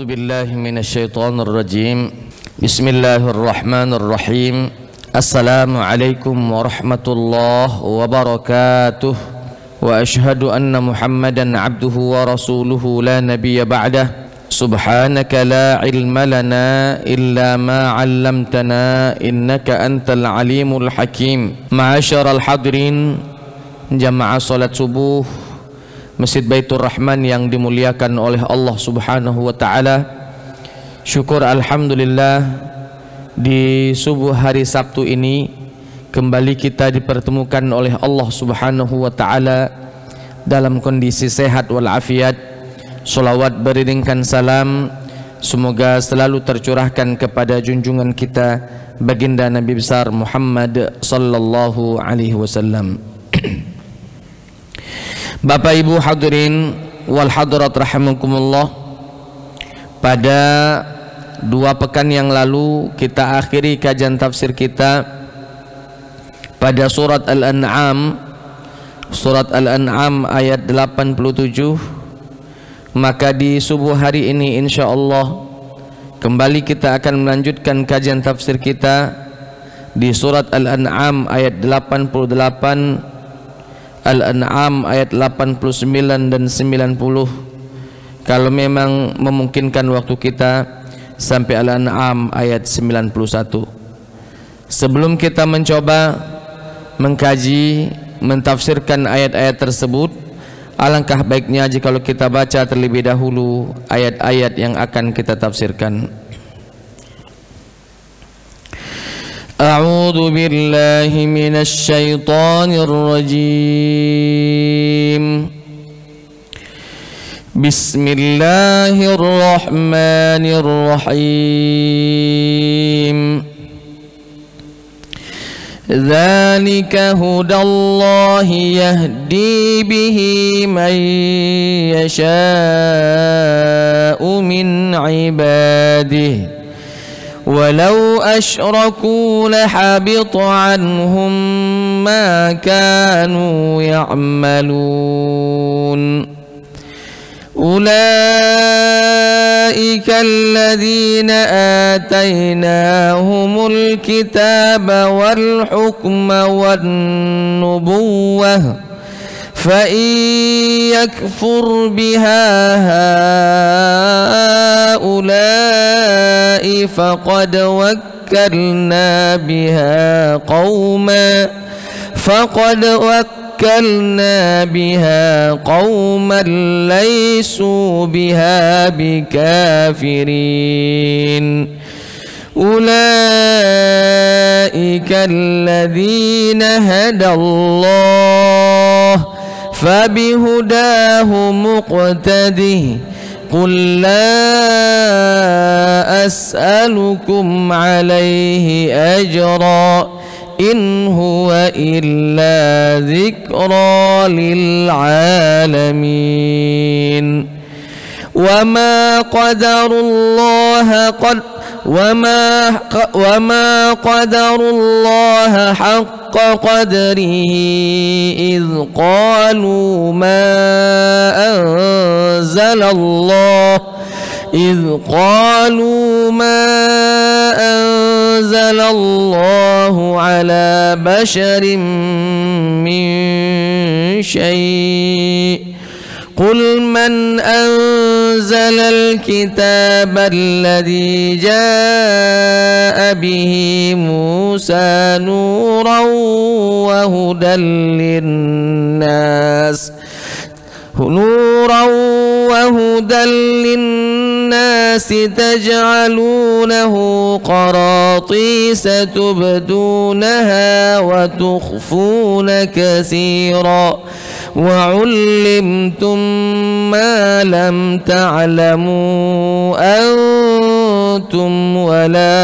A'udzu billahi minasyaitonir rajim. Bismillahirrahmanirrahim. Assalamualaikum warahmatullahi wabarakatuh. Wa asyhadu anna Muhammadan abduhu wa rasuluhu la nabiyya ba'dah. Subhanaka la ilma lana illa ma 'allamtana innaka antal alimul hakim. Ma'asyaral hadirin, jamaah salat subuh Masjid Baitur Rahman yang dimuliakan oleh Allah Subhanahu wa taala. Syukur alhamdulillah, di subuh hari Sabtu ini kembali kita dipertemukan oleh Allah Subhanahu wa taala dalam kondisi sehat walafiat. Salawat beriringkan salam semoga selalu tercurahkan kepada junjungan kita baginda Nabi besar Muhammad sallallahu alaihi wasallam. Bapak Ibu hadirin wal hadirat rahimakumullah, pada 2 pekan yang lalu kita akhiri kajian tafsir kita pada surat Al-An'am, surat Al-An'am ayat 87. Maka di subuh hari ini insyaallah kembali kita akan melanjutkan kajian tafsir kita di surat Al-An'am ayat 88, Al-An'am ayat 89 dan 90. Kalau memang memungkinkan waktu kita sampai Al-An'am ayat 91. Sebelum kita mencoba mengkaji, mentafsirkan ayat-ayat tersebut, alangkah baiknya jika kita baca terlebih dahulu ayat-ayat yang akan kita tafsirkan. A'udzu billahi minasy syaithanir rajim. Bismillahirrahmanirrahim. Dzalika hudallahi yahdi bihi man yasha'u min 'ibadihi walau asyraku lahabita anhum ma kanu ya'malun. Ulaika alladhina atainahumul kitaba wal hukma wan nubuwwah fa in yakfur biha haula'i faqad wakkalna biha qauman laysu biha bikafirin. Ulaika alladhina hadallah fabihudahu muqtadih. Qul la as'alukum alaihi ajra in huwa illa dzikra lil alamin. Wa ma qadarullaha haqqa qadrihi idh qalu ma anzalallahu ala basharin min syai'. Qul man anzalal kitaba alladhi jaa'a bihi Musa nuran wa hudan linnas taj'alunahu qaratisa tubdunaha wa tukhfuna katsira wa 'ullimtum ma lam ta'lamu antum wala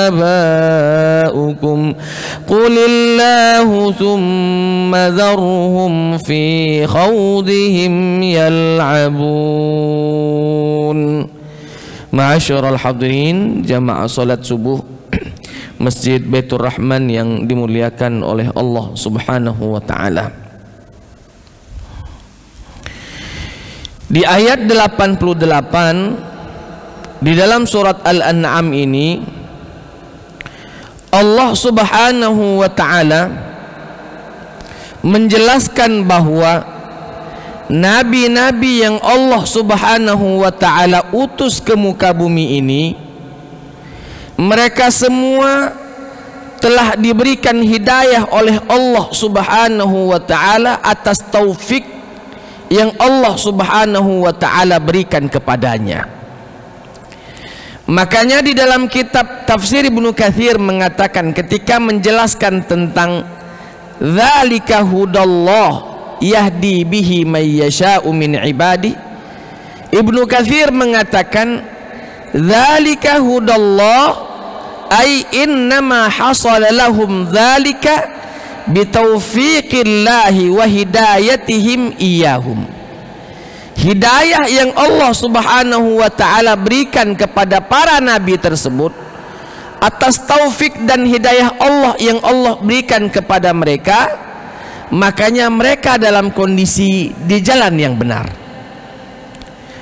aba'ukum. Qulillahu thumma dharhum fi khawdihim yal'abun. Ma'asyiral hadirin, jamaah salat subuh Masjid Baitur Rahman yang dimuliakan oleh Allah Subhanahu wa taala. Di ayat 88 di dalam surat Al-An'am ini Allah Subhanahu wa ta'ala menjelaskan bahwa nabi-nabi yang Allah Subhanahu wa ta'ala utus ke muka bumi ini, mereka semua telah diberikan hidayah oleh Allah Subhanahu wa ta'ala atas taufik yang Allah Subhanahu wa ta'ala berikan kepadanya. Makanya di dalam kitab tafsir Ibnu Katsir mengatakan ketika menjelaskan tentang dzalika hudallah yahdi bihi may yasha'u min ibadi, Ibnu Katsir mengatakan dzalika hudallah ay innama hasala lahum dzalika bitaufiqillahi wa hidayatihim iyahum. Hidayah yang Allah Subhanahu wa ta'ala berikan kepada para nabi tersebut atas taufik dan hidayah Allah yang Allah berikan kepada mereka, makanya mereka dalam kondisi di jalan yang benar.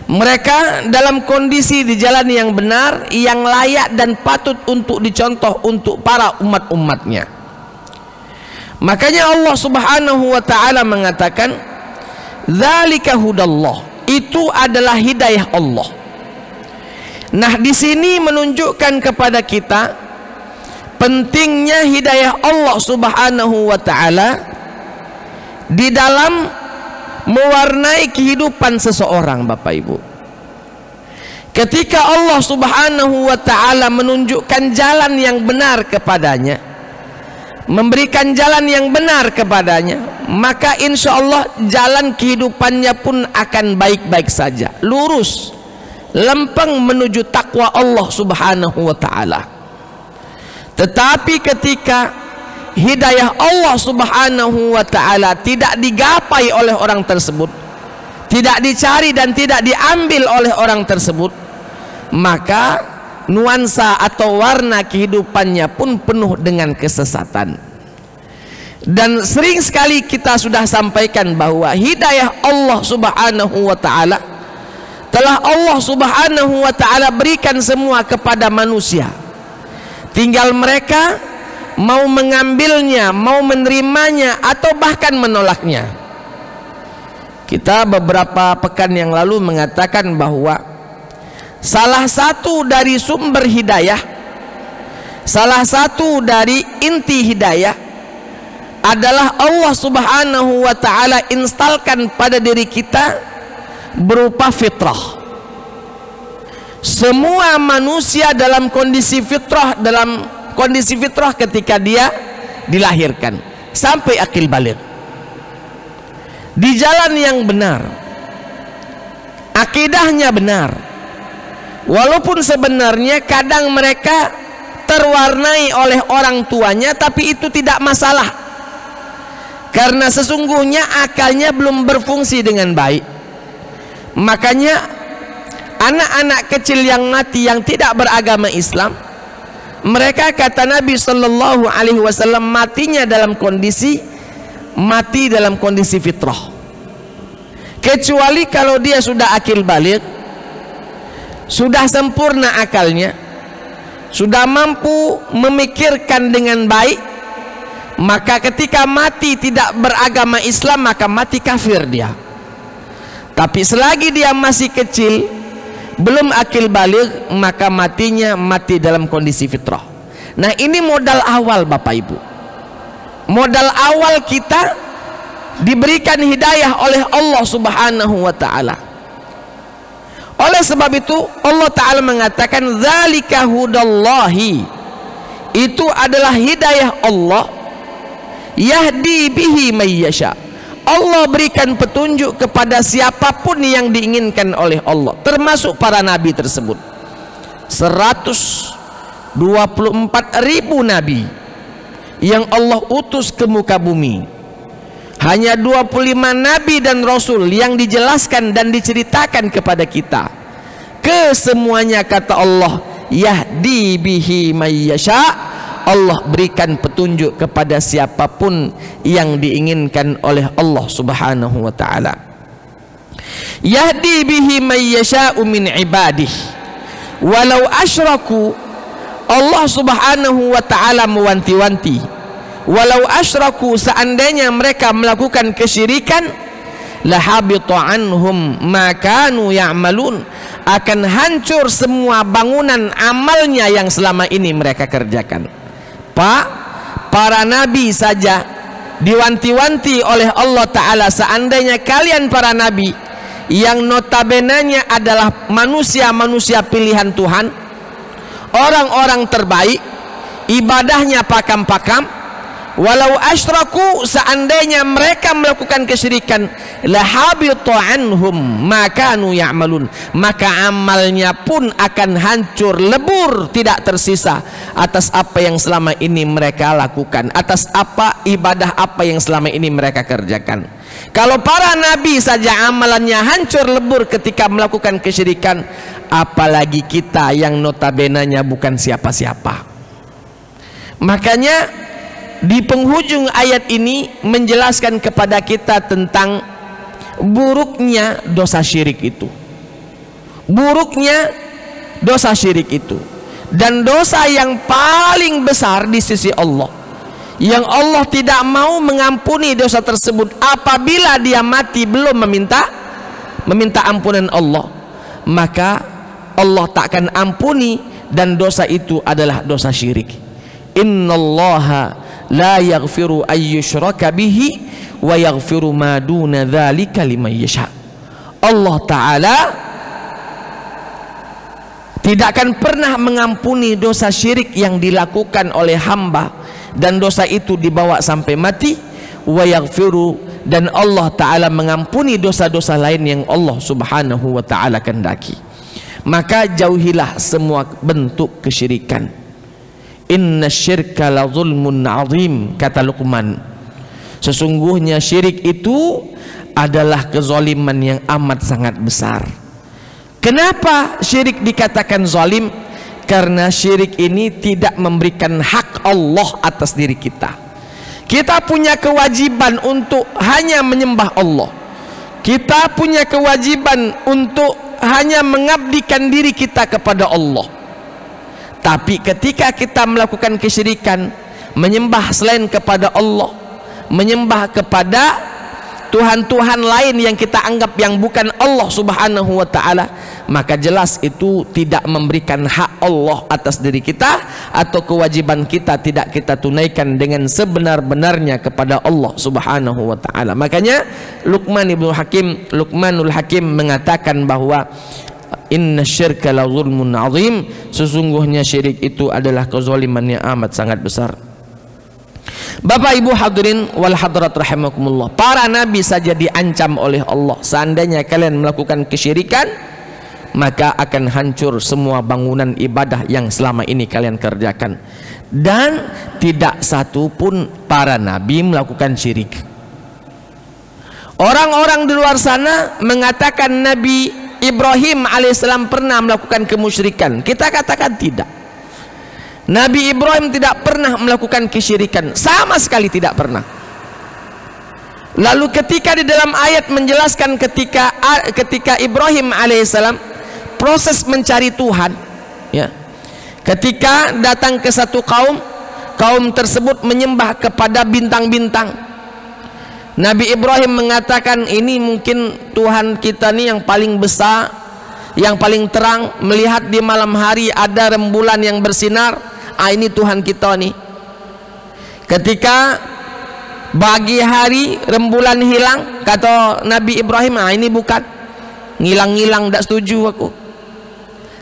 Mereka dalam kondisi di jalan yang benar, yang layak dan patut untuk dicontoh untuk para umat-umatnya. Makanya Allah Subhanahu wa ta'ala mengatakan dzalika hudallah, itu adalah hidayah Allah. Nah, di sini menunjukkan kepada kita pentingnya hidayah Allah Subhanahu wa ta'ala di dalam mewarnai kehidupan seseorang, Bapak Ibu. Ketika Allah Subhanahu wa ta'ala menunjukkan jalan yang benar kepadanya, memberikan jalan yang benar kepadanya, maka insya Allah jalan kehidupannya pun akan baik-baik saja, lurus, lempeng menuju takwa Allah Subhanahu wa ta'ala. Tetapi ketika hidayah Allah Subhanahu wa ta'ala tidak digapai oleh orang tersebut, tidak dicari dan tidak diambil oleh orang tersebut, maka nuansa atau warna kehidupannya pun penuh dengan kesesatan. Dan sering sekali kita sudah sampaikan bahwa hidayah Allah Subhanahu wa ta'ala telah Allah Subhanahu wa ta'ala berikan semua kepada manusia, tinggal mereka mau mengambilnya, mau menerimanya, atau bahkan menolaknya. Kita beberapa pekan yang lalu mengatakan bahwa salah satu dari sumber hidayah, salah satu dari inti hidayah adalah Allah Subhanahu wa ta'ala instalkan pada diri kita berupa fitrah. Semua manusia dalam kondisi fitrah, dalam kondisi fitrah ketika dia dilahirkan sampai akil baligh, di jalan yang benar, akidahnya benar, walaupun sebenarnya kadang mereka terwarnai oleh orang tuanya, tapi itu tidak masalah karena sesungguhnya akalnya belum berfungsi dengan baik. Makanya anak-anak kecil yang mati yang tidak beragama Islam, mereka kata Nabi Sallallahu Alaihi Wasallam matinya dalam kondisi mati dalam kondisi fitrah, kecuali kalau dia sudah akil baligh, sudah sempurna akalnya, sudah mampu memikirkan dengan baik, maka ketika mati tidak beragama Islam maka mati kafir dia. Tapi selagi dia masih kecil, belum akil baligh, maka matinya mati dalam kondisi fitrah. Nah, ini modal awal Bapak Ibu. Modal awal kita diberikan hidayah oleh Allah Subhanahu wa ta'ala. Oleh sebab itu Allah ta'ala mengatakan dzalika hudallahi, itu adalah hidayah Allah, yahdi bihi may yasha. Allah berikan petunjuk kepada siapapun yang diinginkan oleh Allah, termasuk para nabi tersebut. 124.000 nabi yang Allah utus ke muka bumi, hanya 25 nabi dan rasul yang dijelaskan dan diceritakan kepada kita. Kesemuanya kata Allah yahdi bihi may yasha, Allah berikan petunjuk kepada siapapun yang diinginkan oleh Allah Subhanahu wa ta'ala. Yahdi bihi may yasha'u min ibadih, walau asyraku, Allah subhanahu wa ta'ala mewanti-wanti, walau asyraku, seandainya mereka melakukan kesyirikan, lahabita anhum ma kanu ya'malun, akan hancur semua bangunan amalnya yang selama ini mereka kerjakan. Pak, para nabi saja diwanti-wanti oleh Allah Ta'ala, seandainya kalian para nabi yang notabenanya adalah manusia-manusia pilihan Tuhan, orang-orang terbaik, ibadahnya pakam-pakam, walau asyraku, seandainya mereka melakukan kesyirikan, lahabita anhum ma kanu ya'malun, maka amalnya pun akan hancur lebur, tidak tersisa atas apa yang selama ini mereka lakukan, atas apa ibadah apa yang selama ini mereka kerjakan. Kalau para nabi saja amalannya hancur lebur ketika melakukan kesyirikan, apalagi kita yang notabenanya bukan siapa-siapa. Makanya di penghujung ayat ini menjelaskan kepada kita tentang buruknya dosa syirik itu. Buruknya dosa syirik itu. Dan dosa yang paling besar di sisi Allah, yang Allah tidak mau mengampuni dosa tersebut apabila dia mati belum meminta ampunan Allah, maka Allah tak akan ampuni, dan dosa itu adalah dosa syirik. Innallaha la yaghfiru ayyushraka bihi wa yaghfiru ma duna dzalika liman yasha. Allah Ta'ala tidak akan pernah mengampuni dosa syirik yang dilakukan oleh hamba, dan dosa itu dibawa sampai mati. Wa yaghfiru, dan Allah Ta'ala mengampuni dosa-dosa lain yang Allah Subhanahu wa Ta'ala kehendaki. Maka jauhilah semua bentuk kesyirikan. Inna syirka la zulmun azim, kata Luqman, sesungguhnya syirik itu adalah kezaliman yang amat sangat besar. Kenapa syirik dikatakan zalim? Karena syirik ini tidak memberikan hak Allah atas diri kita. Kita punya kewajiban untuk hanya menyembah Allah. Kita punya kewajiban untuk hanya mengabdikan diri kita kepada Allah. Tapi ketika kita melakukan kesyirikan, menyembah selain kepada Allah, menyembah kepada Tuhan-Tuhan lain yang kita anggap yang bukan Allah Subhanahu wa Ta'ala, maka jelas itu tidak memberikan hak Allah atas diri kita, atau kewajiban kita tidak kita tunaikan dengan sebenar-benarnya kepada Allah Subhanahu wa Ta'ala. Makanya Luqmanul Hakim mengatakan bahwa inna syirka la zulmun azim, sesungguhnya syirik itu adalah kezaliman yang amat sangat besar. Bapak Ibu hadirin wal hadrat rahimakumullah, para nabi saja diancam oleh Allah, seandainya kalian melakukan kesyirikan, maka akan hancur semua bangunan ibadah yang selama ini kalian kerjakan. Dan tidak satu pun para nabi melakukan syirik. Orang-orang di luar sana mengatakan Nabi Ibrahim alaihissalam pernah melakukan kemusyrikan. Kita katakan tidak. Nabi Ibrahim tidak pernah melakukan kesyirikan, sama sekali tidak pernah. Lalu ketika di dalam ayat menjelaskan ketika Ibrahim alaihissalam proses mencari Tuhan, ya, ketika datang ke satu kaum tersebut menyembah kepada bintang-bintang. Nabi Ibrahim mengatakan, ini mungkin Tuhan kita nih yang paling besar, yang paling terang. Melihat di malam hari ada rembulan yang bersinar, ini Tuhan kita nih. Ketika pagi hari rembulan hilang, kata Nabi Ibrahim, ini bukan, ngilang-ngilang, tidak setuju aku.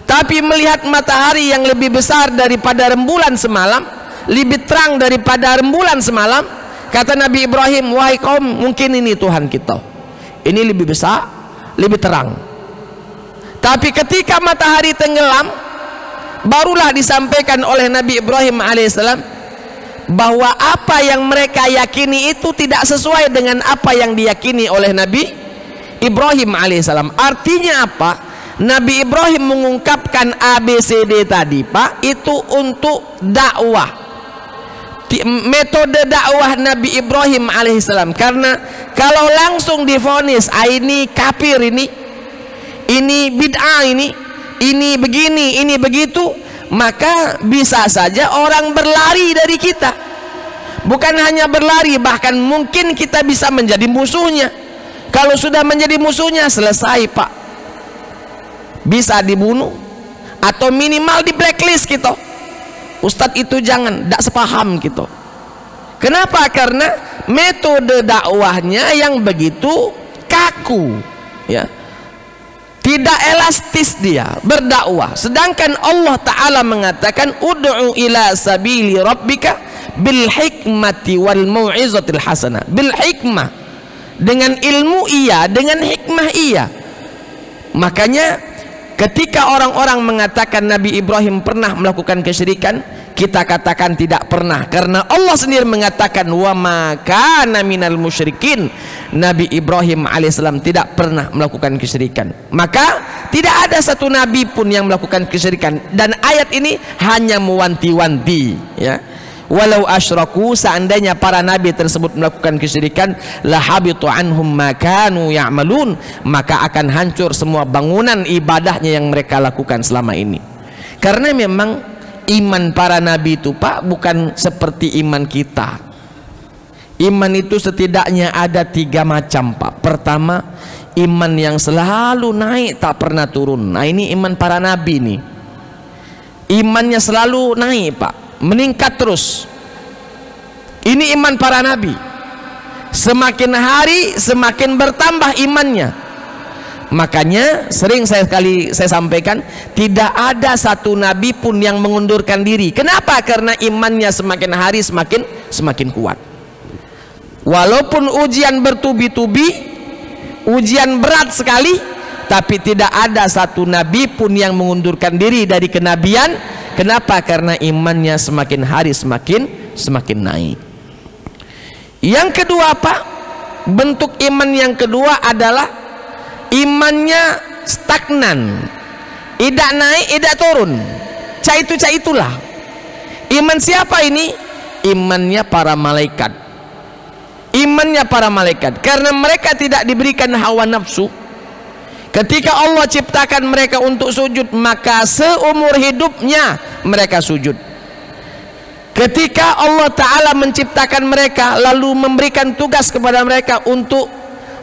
Tapi melihat matahari yang lebih besar daripada rembulan semalam, lebih terang daripada rembulan semalam, kata Nabi Ibrahim, wahai kaum, mungkin ini Tuhan kita, ini lebih besar, lebih terang. Tapi ketika matahari tenggelam, barulah disampaikan oleh Nabi Ibrahim alaihissalam bahwa apa yang mereka yakini itu tidak sesuai dengan apa yang diyakini oleh Nabi Ibrahim alaihissalam. Artinya apa? Nabi Ibrahim mengungkapkan ABCD tadi, Pak, itu untuk dakwah. Metode dakwah Nabi Ibrahim alaihissalam. Karena kalau langsung divonis ini kafir, ini bid'ah, ini ini begini, ini begitu, maka bisa saja orang berlari dari kita. Bukan hanya berlari, bahkan mungkin kita bisa menjadi musuhnya. Kalau sudah menjadi musuhnya, selesai Pak, bisa dibunuh atau minimal di blacklist gitu. Ustadz itu jangan, tidak sepaham gitu. Kenapa? Karena metode dakwahnya yang begitu kaku, ya, tidak elastis dia berdakwah. Sedangkan Allah Ta'ala mengatakan ud'u ila sabili rabbika bil hikmati wal mau'izatil hasanah. Bil hikmah, dengan ilmu iya, dengan hikmah iya. Makanya ketika orang-orang mengatakan Nabi Ibrahim pernah melakukan kesyirikan, kita katakan tidak pernah, karena Allah sendiri mengatakan wa ma kana minal musyrikin. Nabi Ibrahim alaihissalam tidak pernah melakukan kesyirikan. Maka tidak ada satu nabi pun yang melakukan kesyirikan, dan ayat ini hanya mewanti-wanti, ya. Walau asyraku, seandainya para nabi tersebut melakukan kesyirikan, la habitu anhum ma kanu ya'malun, maka akan hancur semua bangunan ibadahnya yang mereka lakukan selama ini. Karena memang iman para nabi itu Pak bukan seperti iman kita. Iman itu setidaknya ada 3 macam Pak. Pertama, iman yang selalu naik tak pernah turun. Nah ini iman para nabi nih. Imannya selalu naik Pak, meningkat terus. Ini iman para nabi. Semakin hari semakin bertambah imannya. Makanya sering saya sampaikan, tidak ada satu nabi pun yang mengundurkan diri. Kenapa? Karena imannya semakin hari semakin kuat. Walaupun ujian bertubi-tubi, ujian berat sekali, tapi tidak ada satu nabi pun yang mengundurkan diri dari kenabian. Kenapa? Karena imannya semakin hari semakin naik. Yang kedua Pak, bentuk iman yang kedua adalah imannya stagnan, tidak naik, tidak turun, itulah. Iman siapa ini? Imannya para malaikat. Imannya para malaikat, karena mereka tidak diberikan hawa nafsu. Ketika Allah ciptakan mereka untuk sujud, maka seumur hidupnya mereka sujud. Ketika Allah Ta'ala menciptakan mereka, lalu memberikan tugas kepada mereka untuk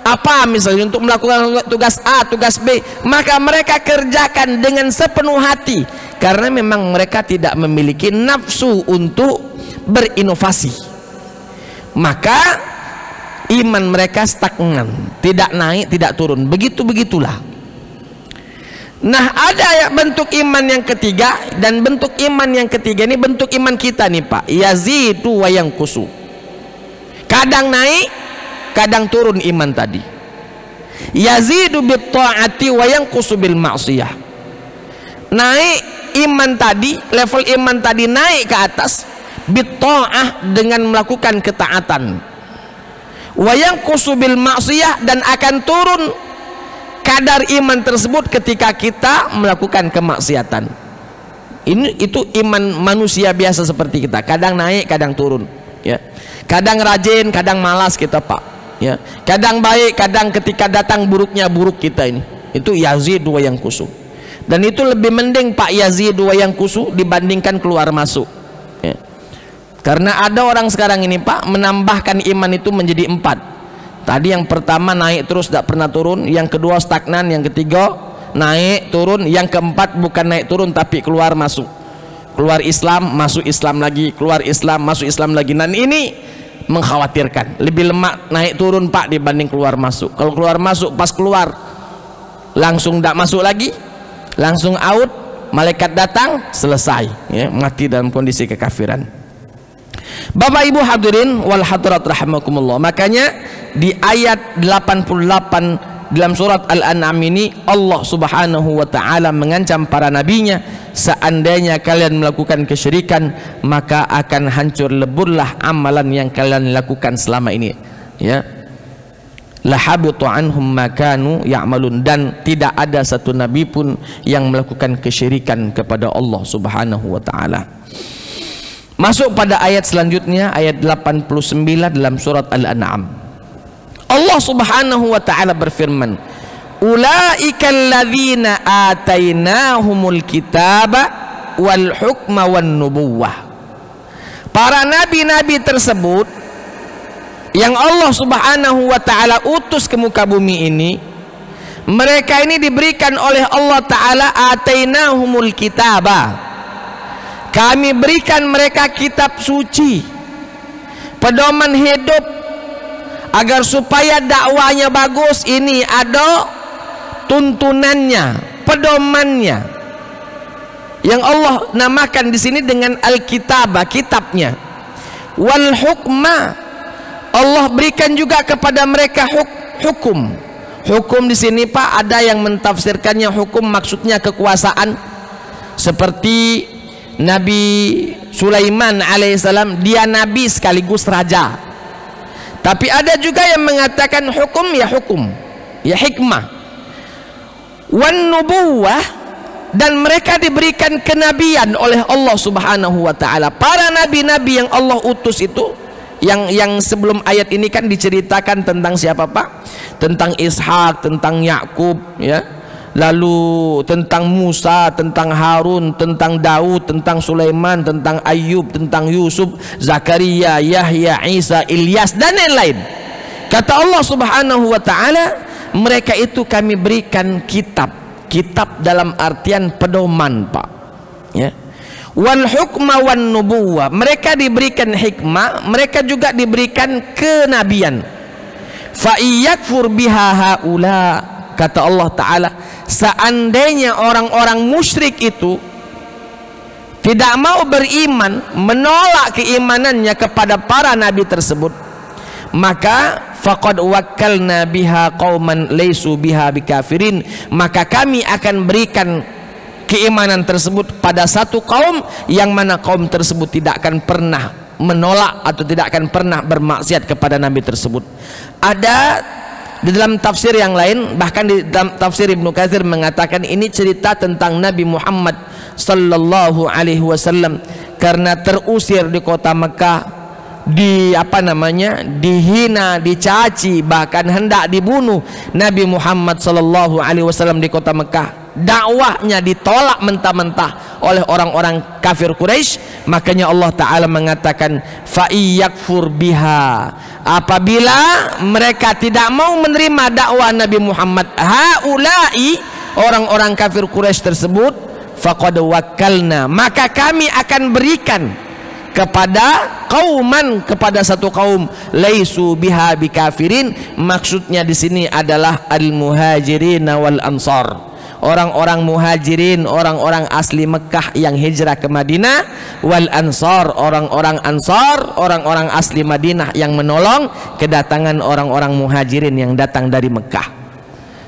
apa, misalnya untuk melakukan tugas A, tugas B, maka mereka kerjakan dengan sepenuh hati, karena memang mereka tidak memiliki nafsu untuk berinovasi. Maka iman mereka stagnan, tidak naik, tidak turun, begitulah. Nah, ada bentuk iman yang ketiga, dan bentuk iman yang ketiga ini bentuk iman kita nih Pak, yazidu wa yanqusu. Kadang naik, kadang turun iman tadi. Yazidu bit ta'ati wa yanqusu bil ma'siyah. Naik iman tadi, level iman tadi naik ke atas bit ta'ah, dengan melakukan ketaatan. Wa yanqusu bil ma'siyah, dan akan turun kadar iman tersebut ketika kita melakukan kemaksiatan. Itu iman manusia biasa seperti kita, kadang naik kadang turun, ya. Kadang rajin kadang malas kita Pak, ya. Kadang baik, kadang ketika datang buruknya buruk kita ini. Itu yazidu wa yanqusu. Dan itu lebih mending Pak, yazidu wa yanqusu, dibandingkan keluar masuk, ya. Karena ada orang sekarang ini Pak menambahkan iman itu menjadi 4. Tadi yang pertama naik terus tidak pernah turun, yang kedua stagnan, yang ketiga naik turun, yang keempat bukan naik turun tapi keluar masuk. Keluar Islam, masuk Islam lagi, keluar Islam, masuk Islam lagi. Dan ini mengkhawatirkan, lebih lemah naik turun Pak dibanding keluar masuk. Kalau keluar masuk, pas keluar langsung tidak masuk lagi, langsung out, malaikat datang, selesai, ya, mati dalam kondisi kekafiran. Bapak Ibu hadirin wal hadirat rahimakumullah. Makanya di ayat 88 dalam surat Al-An'am ini, Allah Subhanahu wa taala mengancam para nabinya, seandainya kalian melakukan kesyirikan, maka akan hancur leburlah amalan yang kalian lakukan selama ini, ya. La habitu anhum ma kanu ya'malun, dan tidak ada satu nabi pun yang melakukan kesyirikan kepada Allah Subhanahu wa taala. Masuk pada ayat selanjutnya, ayat 89 dalam surat Al-An'am. Allah Subhanahu wa taala berfirman, ulaikal ladzina atainahumul kitaba wal hukma wan nubuwah. Para nabi-nabi tersebut yang Allah Subhanahu wa taala utus ke muka bumi ini, mereka ini diberikan oleh Allah taala atainahumul kitaba. Kami berikan mereka kitab suci, pedoman hidup agar supaya dakwanya bagus. Ini ada tuntunannya, pedomannya, yang Allah namakan di sini dengan Alkitabah, kitabnya. Wal hukma, Allah berikan juga kepada mereka hukum. Hukum di sini Pak, ada yang mentafsirkannya hukum maksudnya kekuasaan, seperti Nabi Sulaiman alaihissalam, dia nabi sekaligus raja. Tapi ada juga yang mengatakan hukum ya hikmah. Wan nubuwah, dan mereka diberikan kenabian oleh Allah Subhanahu wa taala. Para nabi-nabi yang Allah utus itu, yang sebelum ayat ini kan diceritakan tentang siapa Pak? Tentang Ishak, tentang Yakub, ya. Lalu tentang Musa, tentang Harun, tentang Daud, tentang Sulaiman, tentang Ayub, tentang Yusuf, Zakaria, Yahya, Isa, Ilyas, dan lain-lain. Kata Allah Subhanahu wa taala, mereka itu kami berikan kitab. Kitab dalam artian pedoman Pak, ya. Wal hukma wan nubuwah, mereka diberikan hikmah, mereka juga diberikan kenabian. Fa iyakfur biha haula, kata Allah taala, seandainya orang-orang musyrik itu tidak mau beriman, menolak keimanannya kepada para nabi tersebut, maka faqad wakkalna biha qauman laisu biha bikafirin, maka kami akan berikan keimanan tersebut pada satu kaum yang mana kaum tersebut tidak akan pernah menolak atau tidak akan pernah bermaksiat kepada nabi tersebut. Ada di dalam tafsir yang lain, bahkan di dalam tafsir Ibnu Katsir mengatakan ini cerita tentang Nabi Muhammad sallallahu alaihi wasallam karena terusir di kota Mekah, dihina, dicaci, bahkan hendak dibunuh Nabi Muhammad sallallahu alaihi wasallam di kota Mekah. Dakwahnya ditolak mentah-mentah oleh orang-orang kafir Quraisy. Makanya Allah taala mengatakan fa iyakfur biha, apabila mereka tidak mau menerima dakwah Nabi Muhammad, haulai, orang-orang kafir Quraisy tersebut, faqad wakkalna, maka kami akan berikan kepada kauman, kepada satu kaum, laisu biha bikafirin, maksudnya di sini adalah al-muhajirin wal ansar, orang-orang muhajirin, orang-orang asli Mekah yang hijrah ke Madinah, wal ansar, orang-orang ansar, orang-orang asli Madinah yang menolong kedatangan orang-orang muhajirin yang datang dari Mekah.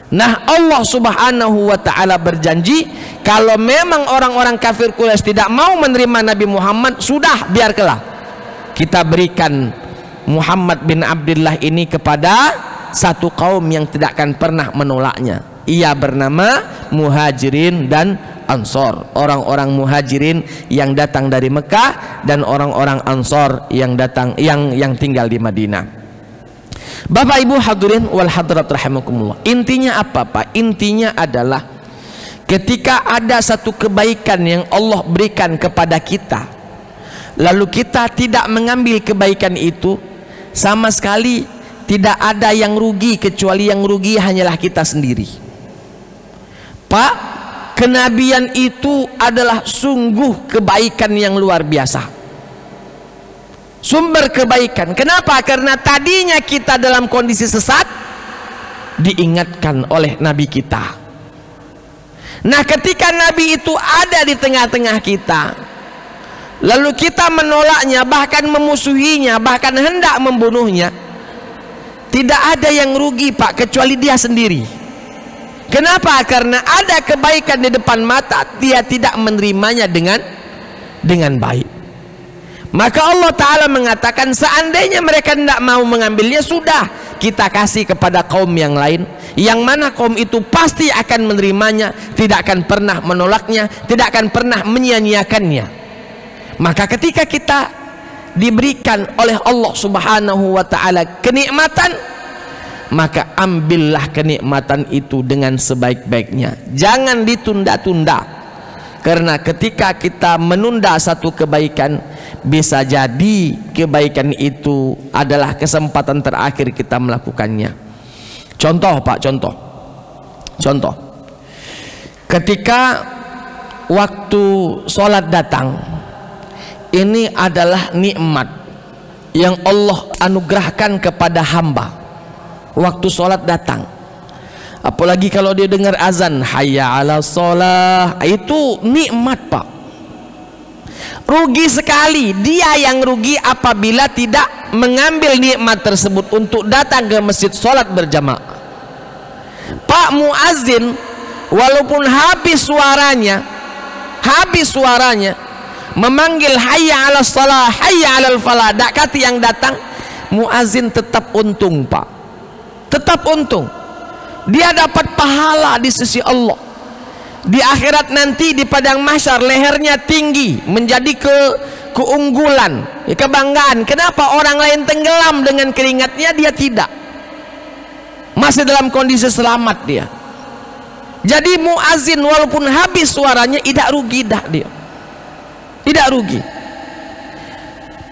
Nah, Allah Subhanahu wa taala berjanji kalau memang orang-orang kafir Quraisy tidak mau menerima Nabi Muhammad, sudah biarkanlah kita berikan Muhammad bin Abdullah ini kepada satu kaum yang tidak akan pernah menolaknya. Ia bernama Muhajirin dan Ansor, orang-orang Muhajirin yang datang dari Mekah dan orang-orang Ansor yang datang yang tinggal di Madinah. Bapak Ibu hadirin wal hadirat rahimakumullah, intinya apa Pak? Intinya adalah ketika ada satu kebaikan yang Allah berikan kepada kita, lalu kita tidak mengambil kebaikan itu, sama sekali tidak ada yang rugi, kecuali yang rugi hanyalah kita sendiri. Pak, kenabian itu adalah sungguh kebaikan yang luar biasa, sumber kebaikan. Kenapa? Karena tadinya kita dalam kondisi sesat, diingatkan oleh Nabi kita. Nah, ketika Nabi itu ada di tengah-tengah kita, lalu kita menolaknya, bahkan memusuhinya, bahkan hendak membunuhnya, tidak ada yang rugi Pak, kecuali dia sendiri. Kenapa? Karena ada kebaikan di depan mata, dia tidak menerimanya dengan baik. Maka Allah Ta'ala mengatakan seandainya mereka tidak mau mengambilnya, sudah kita kasih kepada kaum yang lain, yang mana kaum itu pasti akan menerimanya, tidak akan pernah menolaknya, tidak akan pernah menyia-nyiakannya. Maka ketika kita diberikan oleh Allah Subhanahu wa Ta'ala kenikmatan, maka ambillah kenikmatan itu dengan sebaik-baiknya. Jangan ditunda-tunda, karena ketika kita menunda satu kebaikan, bisa jadi kebaikan itu adalah kesempatan terakhir kita melakukannya. Contoh Pak, contoh ketika waktu sholat datang, ini adalah nikmat yang Allah anugerahkan kepada hamba. Waktu sholat datang, apalagi kalau dia dengar azan hayya ala sholah, itu nikmat Pak. Rugi sekali dia yang rugi apabila tidak mengambil nikmat tersebut untuk datang ke masjid sholat berjamaah. Pak muazin walaupun habis suaranya memanggil hayya ala sholah, hayya ala falah, dakati yang datang, muazin tetap untung Pak, tetap untung. Dia dapat pahala di sisi Allah. Di akhirat nanti di padang mahsyar lehernya tinggi, menjadi keunggulan, kebanggaan. Kenapa orang lain tenggelam dengan keringatnya, dia tidak, masih dalam kondisi selamat dia. Jadi muazin walaupun habis suaranya tidak rugi dah dia, tidak rugi.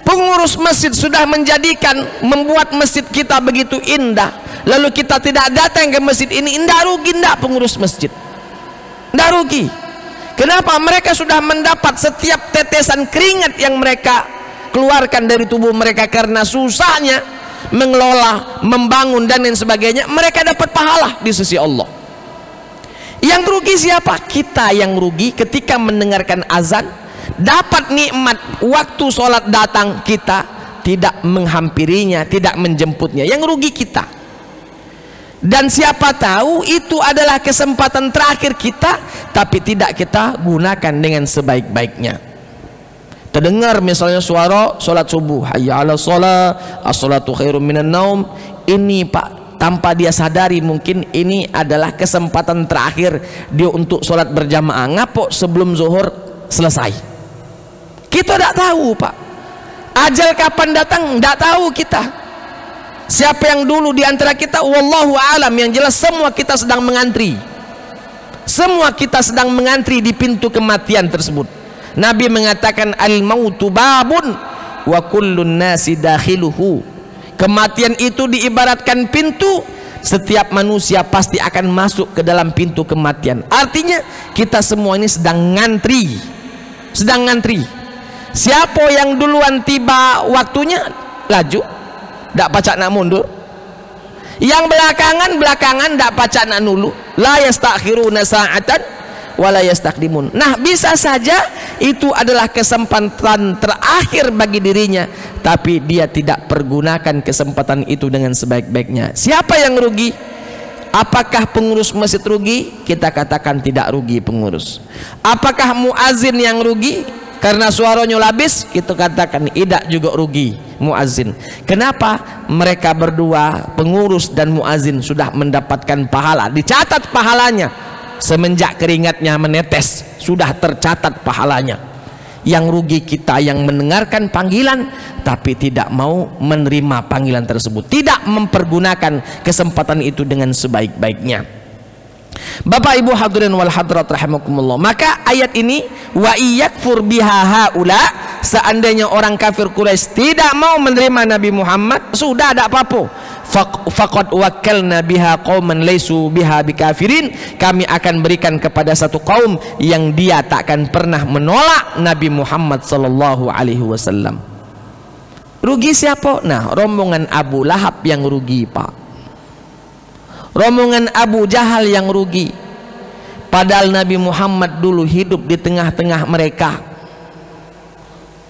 Pengurus masjid sudah membuat masjid kita begitu indah, lalu kita tidak datang ke masjid ini, tidak rugi tidak pengurus masjid, tidak rugi. Kenapa? Mereka sudah mendapat setiap tetesan keringat yang mereka keluarkan dari tubuh mereka karena susahnya mengelola, membangun dan lain sebagainya, mereka dapat pahala di sisi Allah. Yang rugi siapa? Kita yang rugi ketika mendengarkan azan, dapat nikmat waktu sholat datang, kita tidak menghampirinya, tidak menjemputnya. Yang rugi kita. Dan siapa tahu itu adalah kesempatan terakhir kita, tapi tidak kita gunakan dengan sebaik-baiknya. Terdengar misalnya suara sholat subuh, hayya ala sholat, as-sholatu khairum minan naum. Ini Pak, tanpa dia sadari mungkin ini adalah kesempatan terakhir dia untuk sholat berjamaah. Ngapok sebelum zuhur selesai. Kita tidak tahu Pak, ajal kapan datang tidak tahu kita. Siapa yang dulu di antara kita, wallahu alam. Yang jelas semua kita sedang mengantri, semua kita sedang mengantri di pintu kematian tersebut. Nabi mengatakan al-mautu babun wa kullun nasi dakhiluhu. Kematian itu diibaratkan pintu, setiap manusia pasti akan masuk ke dalam pintu kematian. Artinya kita semua ini sedang ngantri, sedang ngantri. Siapa yang duluan tiba waktunya, laju, tidak pacak nak mundur. Yang belakangan tidak pacak nak nulu. La yastakhiruna sa'atan wa la yastaqdimun. Nah, bisa saja itu adalah kesempatan terakhir bagi dirinya, tapi dia tidak pergunakan kesempatan itu dengan sebaik-baiknya. Siapa yang rugi? Apakah pengurus masjid rugi? Kita katakan tidak rugi pengurus. Apakah muazin yang rugi? Karena suaranya habis, kita katakan tidak juga rugi muazin. Kenapa? Mereka berdua, pengurus dan muazin, sudah mendapatkan pahala, dicatat pahalanya semenjak keringatnya menetes, sudah tercatat pahalanya. Yang rugi kita yang mendengarkan panggilan tapi tidak mau menerima panggilan tersebut, tidak mempergunakan kesempatan itu dengan sebaik-baiknya. Bapak Ibu hadirin wal hadirat rahimakumullah, maka ayat ini wa iyakfur biha haula, seandainya orang kafir Quraisy tidak mau menerima Nabi Muhammad, sudah ada apa-apa. Faqad wakkalna biha qauman laisu biha bikafirin, kami akan berikan kepada satu kaum yang dia takkan pernah menolak Nabi Muhammad sallallahu alaihi wasallam. Rugi siapa? Nah, rombongan Abu Lahab yang rugi Pak. Rombongan Abu Jahal yang rugi. Padahal Nabi Muhammad dulu hidup di tengah-tengah mereka.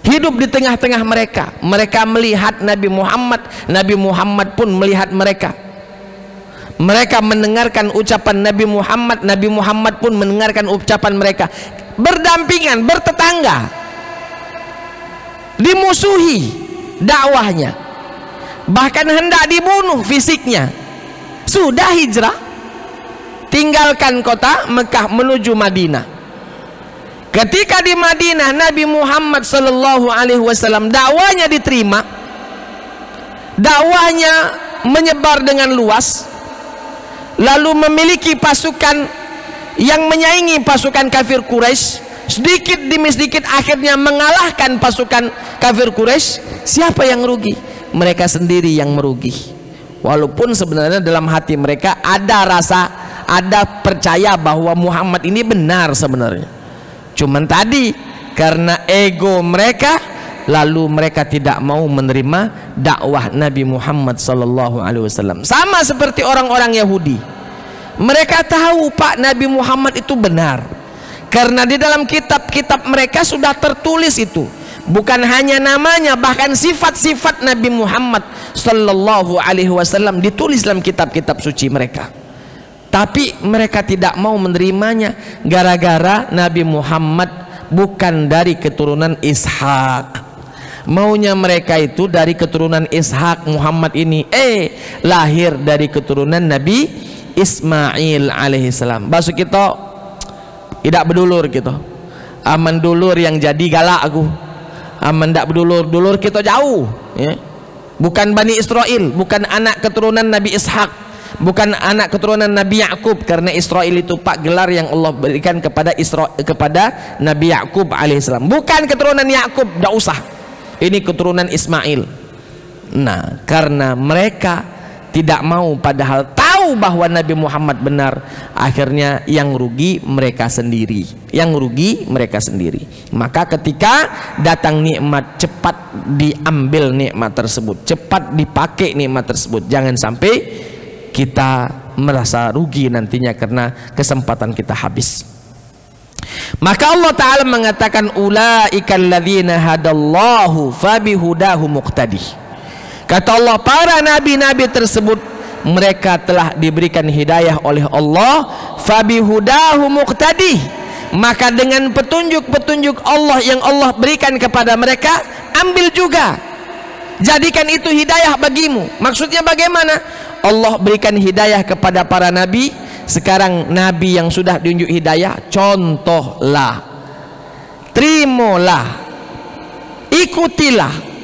Hidup di tengah-tengah mereka. Mereka melihat Nabi Muhammad, Nabi Muhammad pun melihat mereka. Mereka mendengarkan ucapan Nabi Muhammad, Nabi Muhammad pun mendengarkan ucapan mereka. Berdampingan, bertetangga. Dimusuhi dakwahnya. Bahkan hendak dibunuh fisiknya. Sudah hijrah, tinggalkan kota Mekah menuju Madinah. Ketika di Madinah Nabi Muhammad sallallahu alaihi wasallam dakwanya diterima, dakwanya menyebar dengan luas, lalu memiliki pasukan yang menyaingi pasukan kafir Quraisy, sedikit demi sedikit akhirnya mengalahkan pasukan kafir Quraisy, siapa yang rugi? Mereka sendiri yang merugi. Walaupun sebenarnya dalam hati mereka ada rasa, ada percaya bahwa Muhammad ini benar sebenarnya. Cuman tadi karena ego mereka, lalu mereka tidak mau menerima dakwah Nabi Muhammad SAW. Sama seperti orang-orang Yahudi. Mereka tahu Pak Nabi Muhammad itu benar, karena di dalam kitab-kitab mereka sudah tertulis itu. Bukan hanya namanya, bahkan sifat-sifat Nabi Muhammad SAW ditulis dalam kitab-kitab suci mereka. Tapi mereka tidak mau menerimanya gara-gara Nabi Muhammad bukan dari keturunan Ishak. Maunya mereka itu dari keturunan Ishak. Muhammad ini lahir dari keturunan Nabi Ismail alaihissalam. Bahasa kita tidak berdulur gitu. Aman dulur yang jadi galak aku. Aman tidak berdulur, dulur kita jauh ya. Bukan Bani Israel, bukan anak keturunan Nabi Ishak, bukan anak keturunan Nabi Yakub, karena Israel itu Pak gelar yang Allah berikan kepada Nabi Yakub alaihissalam. Bukan keturunan Yakub, tidak usah. Ini keturunan Ismail. Nah, karena mereka tidak mau, padahal tahu bahwa Nabi Muhammad benar, akhirnya yang rugi mereka sendiri. Yang rugi mereka sendiri. Maka ketika datang nikmat, cepat diambil nikmat tersebut, cepat dipakai nikmat tersebut. Jangan sampai kita merasa rugi nantinya karena kesempatan kita habis. Maka Allah Ta'ala mengatakan, ulaikal ladzina hadallahu fabihudahu muqtadih. Kata Allah, para nabi-nabi tersebut mereka telah diberikan hidayah oleh Allah, fabihudahu muqtadih. Maka dengan petunjuk-petunjuk Allah yang Allah berikan kepada mereka, ambil juga, jadikan itu hidayah bagimu. Maksudnya bagaimana? Allah berikan hidayah kepada para nabi. Sekarang nabi yang sudah diunjuk hidayah, contohlah, terimalah, ikutilah.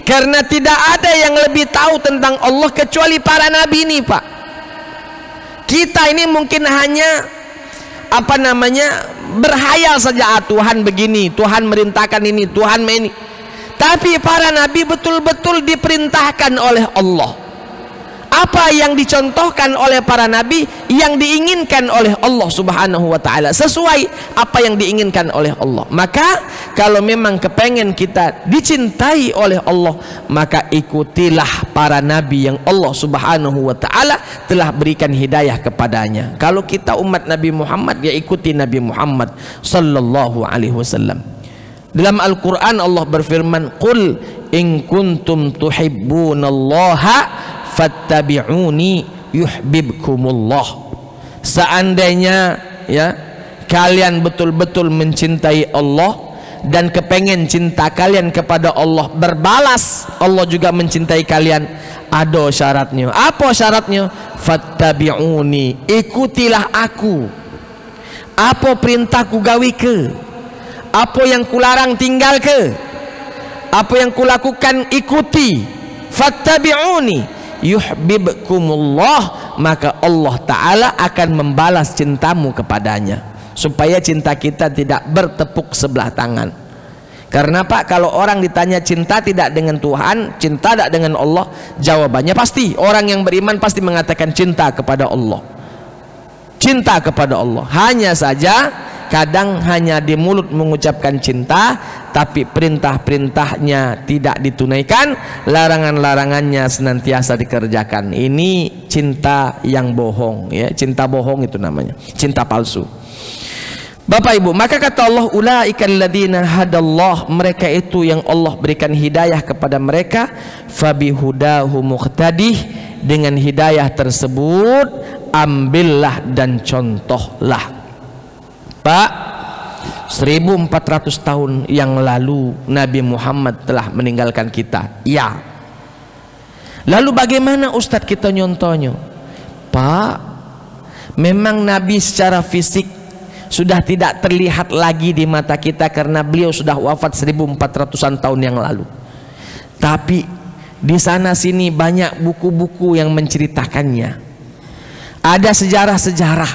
Karena tidak ada yang lebih tahu tentang Allah kecuali para nabi ini Pak. Kita ini mungkin hanya berhayal saja, Tuhan begini, Tuhan merintahkan ini, Tuhan ini. Tapi para nabi betul-betul diperintahkan oleh Allah. Apa yang dicontohkan oleh para nabi, yang diinginkan oleh Allah Subhanahu wa Ta'ala, sesuai apa yang diinginkan oleh Allah. Maka kalau memang kepengen kita dicintai oleh Allah, maka ikutilah para nabi yang Allah Subhanahu wa Ta'ala telah berikan hidayah kepadanya. Kalau kita umat Nabi Muhammad, ya ikuti Nabi Muhammad sallallahu alaihi wasallam. Dalam Al-Quran Allah berfirman, qul in kuntum tuhibbunallaha fattabi'uni yuhibbukumullah. Seandainya ya kalian betul-betul mencintai Allah dan kepengen cinta kalian kepada Allah berbalas, Allah juga mencintai kalian, ada syaratnya. Apa syaratnya? Fattabi'uni, ikutilah aku. Apa perintahku gawe ke, apa yang kularang tinggal ke, apa yang kulakukan ikuti. Fattabi'uni yuhibbukumullah, maka Allah Ta'ala akan membalas cintamu kepadanya, supaya cinta kita tidak bertepuk sebelah tangan. Karena Pak, kalau orang ditanya cinta tidak dengan Tuhan, cinta tidak dengan Allah, jawabannya pasti, orang yang beriman pasti mengatakan cinta kepada Allah, cinta kepada Allah. Hanya saja kadang hanya di mulut mengucapkan cinta, tapi perintah-perintahnya tidak ditunaikan, larangan-larangannya senantiasa dikerjakan. Ini cinta yang bohong ya, cinta bohong itu namanya, cinta palsu. Bapak Ibu, maka kata Allah, ulaikal ladzina hadallah, mereka itu yang Allah berikan hidayah kepada mereka, fabihudahu muqtadih, dengan hidayah tersebut ambillah dan contohlah. Pak, 1400 tahun yang lalu Nabi Muhammad telah meninggalkan kita. Ya. Lalu bagaimana Ustadz kita nyontohnya? Pak, memang Nabi secara fisik sudah tidak terlihat lagi di mata kita karena beliau sudah wafat 1400-an tahun yang lalu. Tapi di sana sini banyak buku-buku yang menceritakannya. Ada sejarah-sejarah,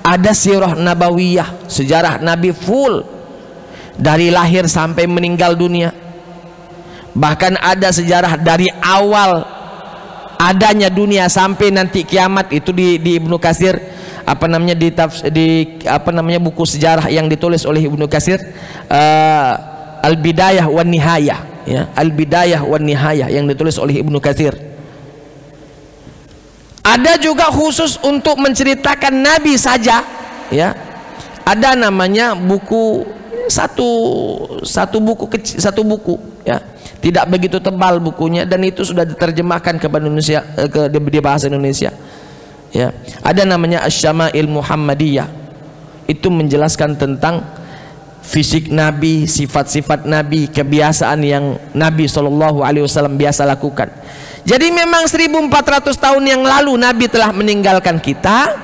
ada sirah nabawiyah, sejarah Nabi full dari lahir sampai meninggal dunia. Bahkan ada sejarah dari awal adanya dunia sampai nanti kiamat. Itu di Ibnu Katsir, buku sejarah yang ditulis oleh Ibnu Katsir, Al-Bidayah wan Nihayah, ya, Al-Bidayah wan Nihayah yang ditulis oleh Ibnu Katsir. Ada juga khusus untuk menceritakan Nabi saja, ya. Ada namanya buku satu buku kecil, satu buku, ya. Tidak begitu tebal bukunya, dan itu sudah diterjemahkan ke Indonesia, di bahasa Indonesia. Ya. Ada namanya Asy-Syama'il Muhammadiyah. Itu menjelaskan tentang fisik Nabi, sifat-sifat Nabi, kebiasaan yang Nabi SAW biasa lakukan. Jadi memang 1400 tahun yang lalu Nabi telah meninggalkan kita,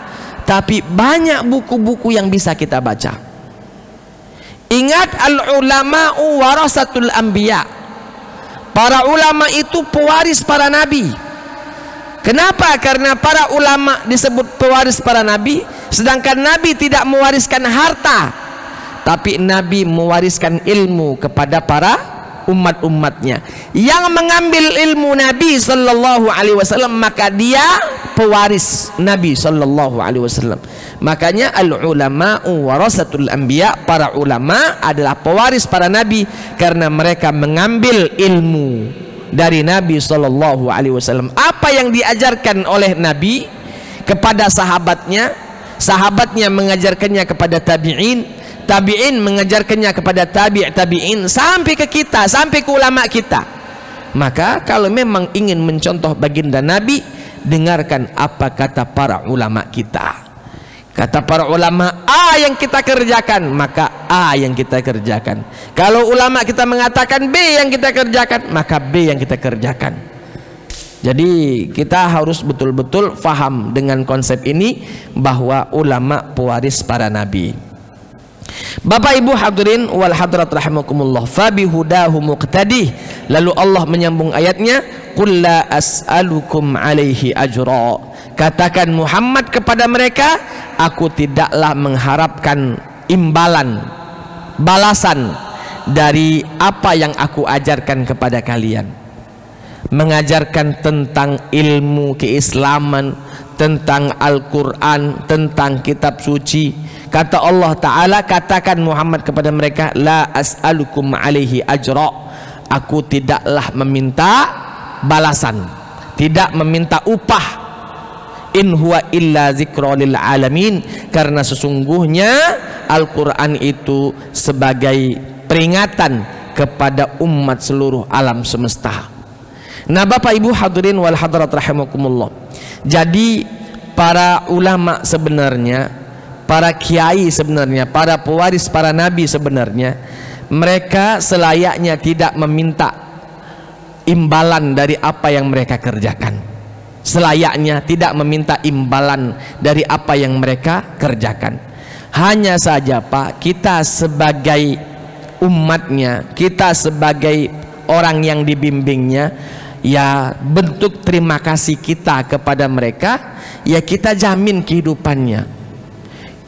tapi banyak buku-buku yang bisa kita baca. Ingat, al-ulama'u warasatul anbiya. Para ulama itu pewaris para nabi. Kenapa? Karena para ulama disebut pewaris para nabi, sedangkan Nabi tidak mewariskan harta, tapi Nabi mewariskan ilmu kepada para umat-umatnya. Yang mengambil ilmu Nabi sallallahu alaihi wasallam, maka dia pewaris Nabi sallallahu alaihi wasallam. Makanya al-ulama'u warasatul anbiya, para ulama adalah pewaris para nabi karena mereka mengambil ilmu dari Nabi sallallahu alaihi wasallam. Apa yang diajarkan oleh Nabi kepada sahabatnya, sahabatnya mengajarkannya kepada tabi'in, tabi'in mengajarkannya kepada tabi'in, sampai ke kita, sampai ke ulama kita. Maka kalau memang ingin mencontoh baginda Nabi, dengarkan apa kata para ulama kita. Kata para ulama A yang kita kerjakan, maka A yang kita kerjakan. Kalau ulama kita mengatakan B yang kita kerjakan, maka B yang kita kerjakan. Jadi kita harus betul-betul faham dengan konsep ini, bahwa ulama pewaris para nabi. Bapak Ibu hadirin wal hadirat rahimakumullah, fabihudahu muqtadih. Lalu Allah menyambung ayatnya, qul la as'alukum alaihi ajra. Katakan Muhammad kepada mereka, aku tidaklah mengharapkan imbalan, balasan dari apa yang aku ajarkan kepada kalian. Mengajarkan tentang ilmu keislaman, tentang Al-Quran, tentang kitab suci. Kata Allah Ta'ala, katakan Muhammad kepada mereka, la as'alukum alaihi ajra. Aku tidaklah meminta balasan, tidak meminta upah. In huwa illa zikra lil alamin. Karena sesungguhnya Al-Quran itu sebagai peringatan kepada umat seluruh alam semesta. Nah Bapak Ibu hadirin wal hadirat rahimakumullah, jadi para ulama sebenarnya, para kiai sebenarnya, para pewaris para nabi sebenarnya, mereka selayaknya tidak meminta imbalan dari apa yang mereka kerjakan. Selayaknya tidak meminta imbalan dari apa yang mereka kerjakan. Hanya saja Pak, kita sebagai umatnya, kita sebagai orang yang dibimbingnya, ya bentuk terima kasih kita kepada mereka, ya kita jamin kehidupannya.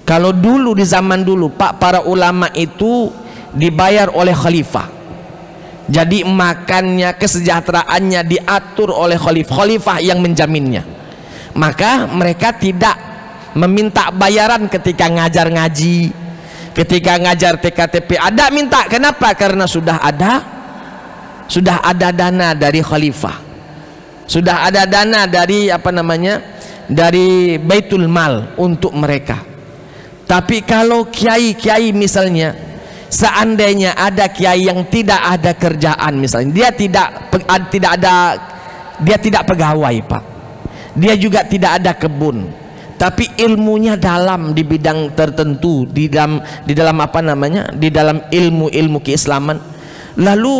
Kalau dulu, di zaman dulu Pak, para ulama itu dibayar oleh khalifah. Jadi makannya, kesejahteraannya diatur oleh khalifah yang menjaminnya. Maka mereka tidak meminta bayaran ketika ngajar ngaji, ketika ngajar TKTP. Ada minta, kenapa? Karena sudah ada dana dari khalifah, sudah ada dana dari dari Baitul Mal untuk mereka. Tapi kalau kiai-kiai misalnya, seandainya ada kiai yang tidak ada kerjaan, misalnya dia tidak pegawai Pak, dia juga tidak ada kebun, tapi ilmunya dalam di bidang tertentu, di dalam di dalam ilmu keislaman. Lalu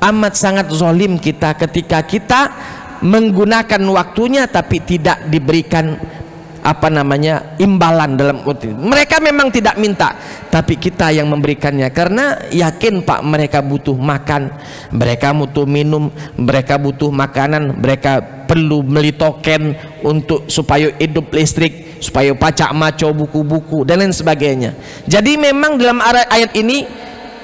amat sangat zalim kita ketika kita menggunakan waktunya tapi tidak diberikan apa namanya imbalan dalam mereka memang tidak minta, tapi kita yang memberikannya karena yakin Pak mereka butuh makan, mereka butuh minum, mereka butuh makanan, mereka perlu beli token untuk supaya hidup listrik, supaya pacak maco buku-buku dan lain sebagainya. Jadi memang dalam ayat ini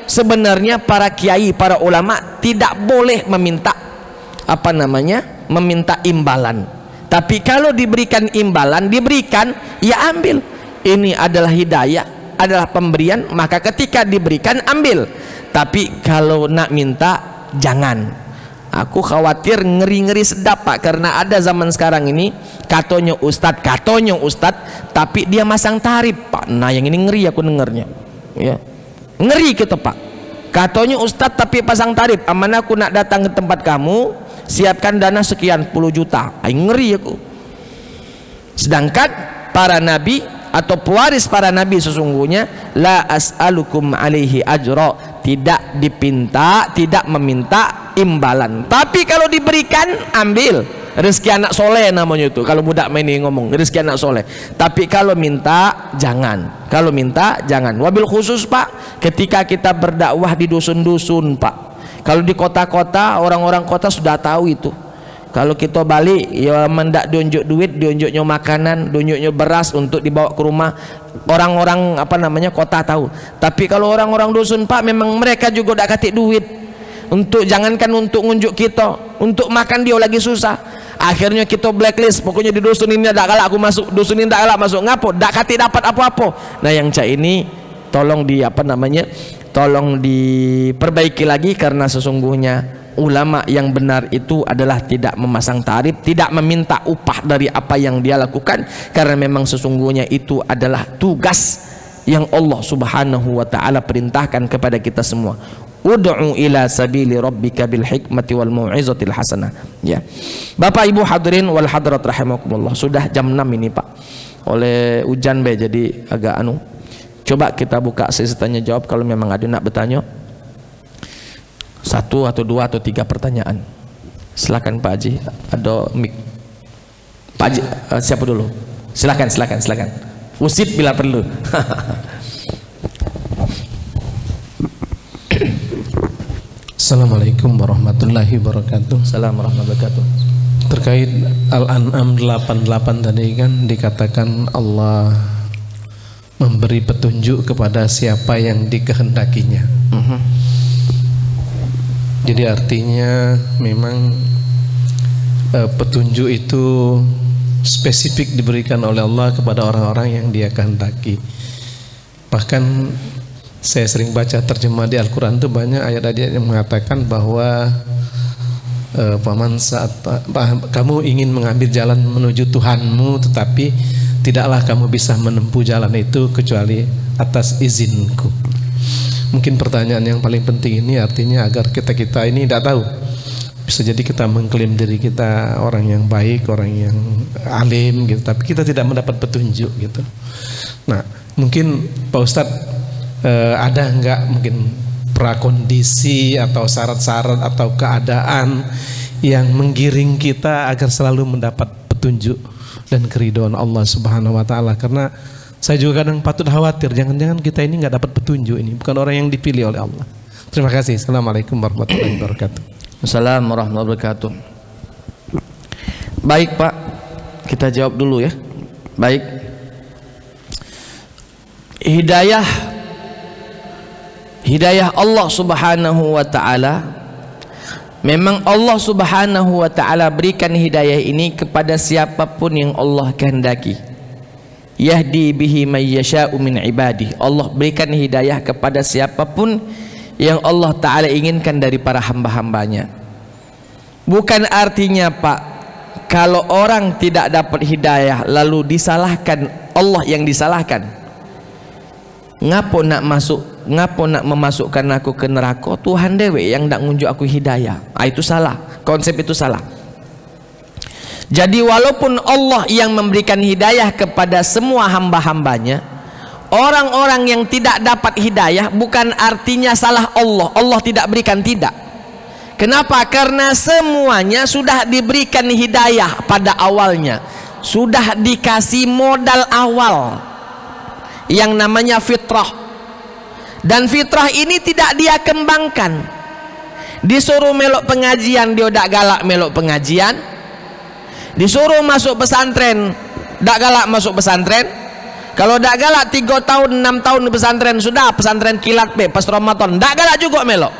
sebenarnya para kiai, para ulama tidak boleh meminta apa namanya meminta imbalan. Tapi kalau diberikan imbalan, diberikan, ya ambil. Ini adalah hidayah, adalah pemberian, maka ketika diberikan ambil. Tapi kalau nak minta jangan. Aku khawatir ngeri-ngeri sedap Pak, karena ada zaman sekarang ini katanya ustadz, tapi dia masang tarif Pak. Nah yang ini ngeri aku dengarnya. Ya. Ngeri kita Pak. Katanya ustadz tapi pasang tarif. Amanah aku nak datang ke tempat kamu, siapkan dana sekian puluh juta. Ay, ngeri aku. Sedangkan para nabi atau pewaris para nabi sesungguhnya la as'alukum alaihi ajra, tidak dipinta, tidak meminta imbalan. Tapi kalau diberikan ambil. Rezeki anak soleh namanya itu. Kalau budak main ini ngomong rezeki anak soleh. Tapi kalau minta jangan. Kalau minta jangan. Wabil khusus Pak, ketika kita berdakwah di dusun-dusun Pak. Kalau di kota-kota, orang-orang kota sudah tahu itu. Kalau kita balik, ya mendak diunjuk duit, diunjuknya makanan, diunjuknya beras untuk dibawa ke rumah. Orang-orang apa namanya kota tahu. Tapi kalau orang-orang dusun Pak, memang mereka juga udah kasih duit. Untuk jangankan untuk ngunjuk kita, untuk makan dia lagi susah. Akhirnya kita blacklist. Pokoknya di dusun ini tak galak aku masuk, dusun ini tak galak masuk. Ngapo? Tak kati dapat apa-apa. Nah yang cak ini tolong di apa namanya? Tolong diperbaiki lagi, karena sesungguhnya ulama yang benar itu adalah tidak memasang tarif, tidak meminta upah dari apa yang dia lakukan, karena memang sesungguhnya itu adalah tugas yang Allah Subhanahu wa taala perintahkan kepada kita semua. Ud'u ila sabili rabbika bil hikmati wal mau'izatil hasanah. Ya. Bapak Ibu hadirin wal hadirat rahimakumullah. Sudah jam 6 ini Pak. Oleh hujan be jadi agak anu. Coba kita buka sesi tanya jawab kalau memang ada nak bertanya. 1 atau 2 atau 3 pertanyaan. Silakan Pak Haji, ada mic. Pak Haji, siapa dulu? Silakan. Usit bila perlu. Assalamualaikum warahmatullahi wabarakatuh. Assalamualaikum warahmatullahi wabarakatuh. Terkait Al-An'am 88 tadi kan dikatakan Allah memberi petunjuk kepada siapa yang dikehendakinya. Jadi artinya memang petunjuk itu spesifik diberikan oleh Allah kepada orang-orang yang Dia kehendaki. Bahkan saya sering baca terjemah di Al-Quran itu banyak ayat-ayat yang mengatakan bahwa paman saat kamu ingin mengambil jalan menuju Tuhanmu, tetapi tidaklah kamu bisa menempuh jalan itu kecuali atas izinku. Mungkin pertanyaan yang paling penting ini artinya agar kita ini tidak tahu. Bisa jadi kita mengklaim diri kita orang yang baik, orang yang alim gitu, tapi kita tidak mendapat petunjuk gitu. Nah, mungkin Pak Ustadz ada enggak mungkin prakondisi atau syarat-syarat atau keadaan yang menggiring kita agar selalu mendapat petunjuk dan keridhaan Allah Subhanahu wa taala? Karena saya juga kadang patut khawatir jangan-jangan kita ini enggak dapat petunjuk, ini bukan orang yang dipilih oleh Allah. Terima kasih. Assalamualaikum warahmatullahi wabarakatuh. Assalamualaikum warahmatullahi wabarakatuh. Baik Pak, kita jawab dulu ya. Baik. Hidayah Allah Subhanahu wa taala, memang Allah Subhanahu wa taala berikan hidayah ini kepada siapapun yang Allah kehendaki. Yahdi bihi may yasha'u min ibadi. Allah berikan hidayah kepada siapapun yang Allah taala inginkan dari para hamba-hambanya. Bukan artinya Pak, kalau orang tidak dapat hidayah lalu disalahkan Allah yang disalahkan. Ngapo nak memasukkan aku ke neraka? Tuhan dewe yang nak ngunjuk aku hidayah. Itu salah, konsep itu salah. Jadi walaupun Allah yang memberikan hidayah kepada semua hamba-hambanya, orang-orang yang tidak dapat hidayah bukan artinya salah Allah. Allah tidak berikan, tidak. Kenapa? Karena semuanya sudah diberikan hidayah pada awalnya. sudah dikasih modal awal yang namanya fitrah, dan fitrah ini tidak dia kembangkan. Disuruh melok pengajian dia dak galak melok pengajian, disuruh masuk pesantren dak galak masuk pesantren. Kalau dak galak 3 tahun 6 tahun di pesantren, sudah pesantren kilat pas Ramadan dak galak juga melok.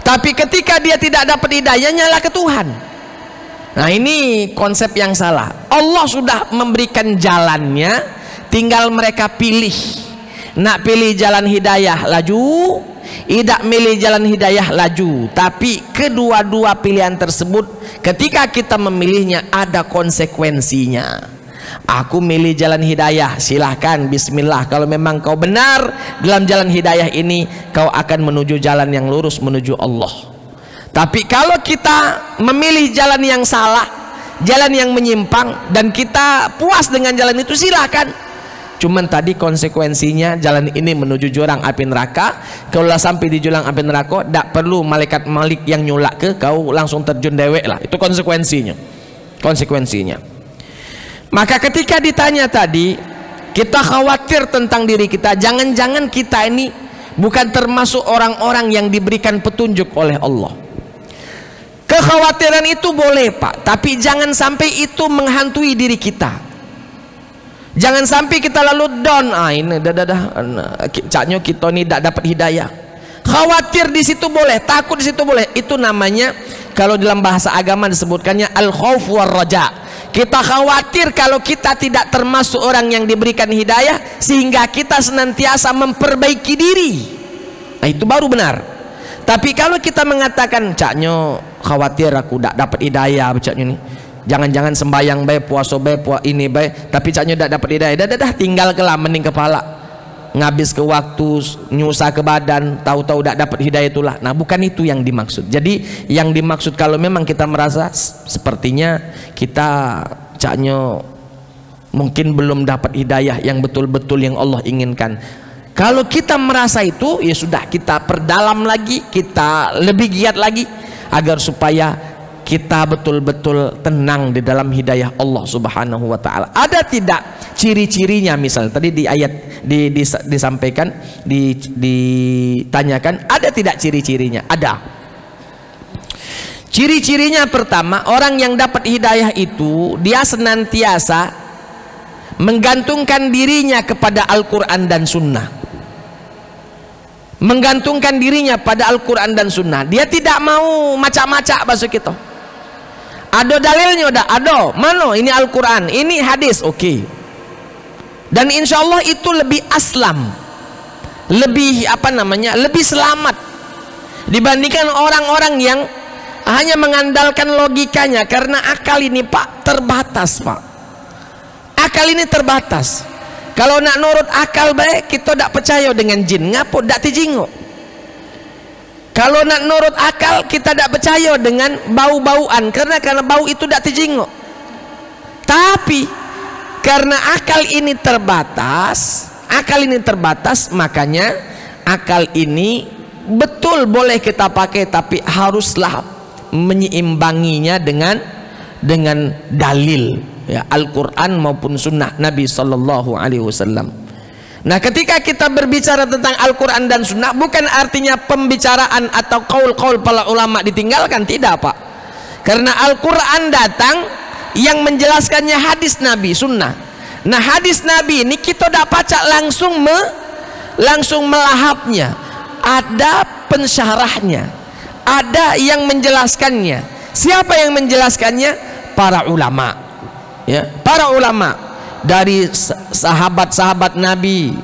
Tapi ketika dia tidak dapat hidayah, nyala ke Tuhan. Nah, ini konsep yang salah. Allah sudah memberikan jalannya, tinggal mereka pilih. Nak pilih jalan hidayah, laju. Tidak milih jalan hidayah, laju. Tapi kedua-dua pilihan tersebut, ketika kita memilihnya, ada konsekuensinya. Aku milih jalan hidayah, silahkan, bismillah. Kalau memang kau benar dalam jalan hidayah ini, kau akan menuju jalan yang lurus, menuju Allah. Tapi kalau kita memilih jalan yang salah, jalan yang menyimpang, dan kita puas dengan jalan itu, silahkan. Cuman tadi konsekuensinya jalan ini menuju jurang api neraka. Kalau sampai di jurang api neraka, tak perlu malaikat malik yang nyulak ke kau, langsung terjun dewek lah. Itu konsekuensinya. Maka ketika ditanya tadi, kita khawatir tentang diri kita, jangan-jangan kita ini bukan termasuk orang-orang yang diberikan petunjuk oleh Allah. Kekhawatiran itu boleh Pak, tapi jangan sampai itu menghantui diri kita. Jangan sampai kita lalu down, ini caknya kita ini tidak dapat hidayah. Khawatir di situ boleh, takut di situ boleh. Itu namanya, kalau dalam bahasa agama disebutkannya al-khauf war raja. Kita khawatir kalau kita tidak termasuk orang yang diberikan hidayah, sehingga kita senantiasa memperbaiki diri. Nah, itu baru benar. Tapi kalau kita mengatakan, caknya khawatir aku tidak dapat hidayah, caknya ini jangan-jangan sembayang baik, puasa baik, ini baik, tapi caknya tidak dapat hidayah, dah tinggal kelah mending kepala, ngabis ke waktu, nyusah ke badan, tahu-tahu tidak dapat hidayah, itulah. Nah, bukan itu yang dimaksud. Jadi yang dimaksud kalau memang kita merasa sepertinya kita caknya mungkin belum dapat hidayah yang betul-betul yang Allah inginkan, kalau kita merasa itu, ya sudah, kita perdalam lagi, kita lebih giat lagi agar supaya kita betul-betul tenang di dalam hidayah Allah Subhanahu wa ta'ala. Ada tidak ciri-cirinya? Misal tadi di ayat disampaikan, ditanyakan, ada tidak ciri-cirinya? Ada. Ciri-cirinya pertama, orang yang dapat hidayah itu dia senantiasa menggantungkan dirinya kepada Al-Quran dan Sunnah. Menggantungkan dirinya pada Al-Quran dan Sunnah. Dia tidak mau macak-macak bahasa kita. Ada dalilnya, udah ada. Mana? Ini Al-Quran, ini hadis, oke. Dan insya Allah itu lebih aslam, lebih lebih selamat dibandingkan orang-orang yang hanya mengandalkan logikanya. Karena akal ini Pak terbatas, Pak. Akal ini terbatas. Kalau nak nurut akal baik, kita tak percaya dengan jin, ngapo tak tijingok. Kalau nak nurut akal, kita tak percaya dengan bau-bauan, karena bau itu tak tijingok. Tapi karena akal ini terbatas, makanya akal ini betul boleh kita pakai, tapi haruslah menyeimbanginya dengan dalil, ya, Al-Quran maupun Sunnah Nabi Sallallahu Alaihi Wasallam. Nah, ketika kita berbicara tentang Al-Quran dan Sunnah, bukan artinya pembicaraan atau kaul-kaul para ulama ditinggalkan, tidak Pak. Karena Al-Quran datang yang menjelaskannya hadis Nabi, Sunnah. Nah, hadis Nabi ini kita tidak baca langsung melahapnya. Ada pensyarahnya, ada yang menjelaskannya. Siapa yang menjelaskannya? Para ulama, ya, para ulama dari sahabat-sahabat Nabi,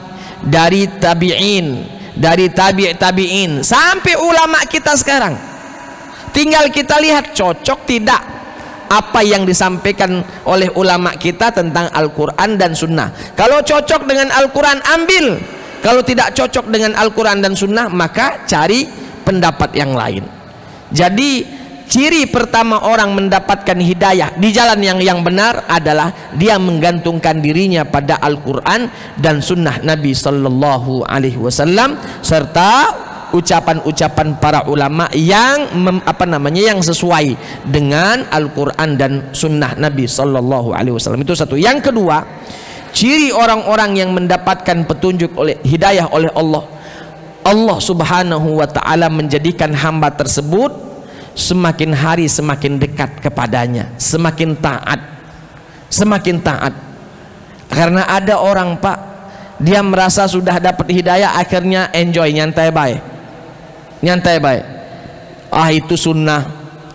dari tabi'in, dari tabi'in sampai ulama kita sekarang. Tinggal kita lihat cocok tidak apa yang disampaikan oleh ulama kita tentang Al-Quran dan Sunnah. Kalau cocok dengan Al-Quran, ambil. Kalau tidak cocok dengan Al-Quran dan Sunnah, maka cari pendapat yang lain. Jadi ciri pertama orang mendapatkan hidayah di jalan yang benar adalah dia menggantungkan dirinya pada Al-Quran dan Sunnah Nabi Sallallahu Alaihi Wasallam serta ucapan-ucapan para ulama yang yang sesuai dengan Al-Quran dan Sunnah Nabi Sallallahu Alaihi Wasallam. Itu satu. Yang kedua, ciri orang-orang yang mendapatkan petunjuk oleh hidayah oleh Allah, Allah Subhanahu wa Ta'ala menjadikan hamba tersebut semakin hari semakin dekat kepadanya, semakin taat, semakin taat. Karena ada orang, Pak, dia merasa sudah dapat hidayah, akhirnya enjoy, nyantai baik, nyantai baik. Ah, itu sunnah,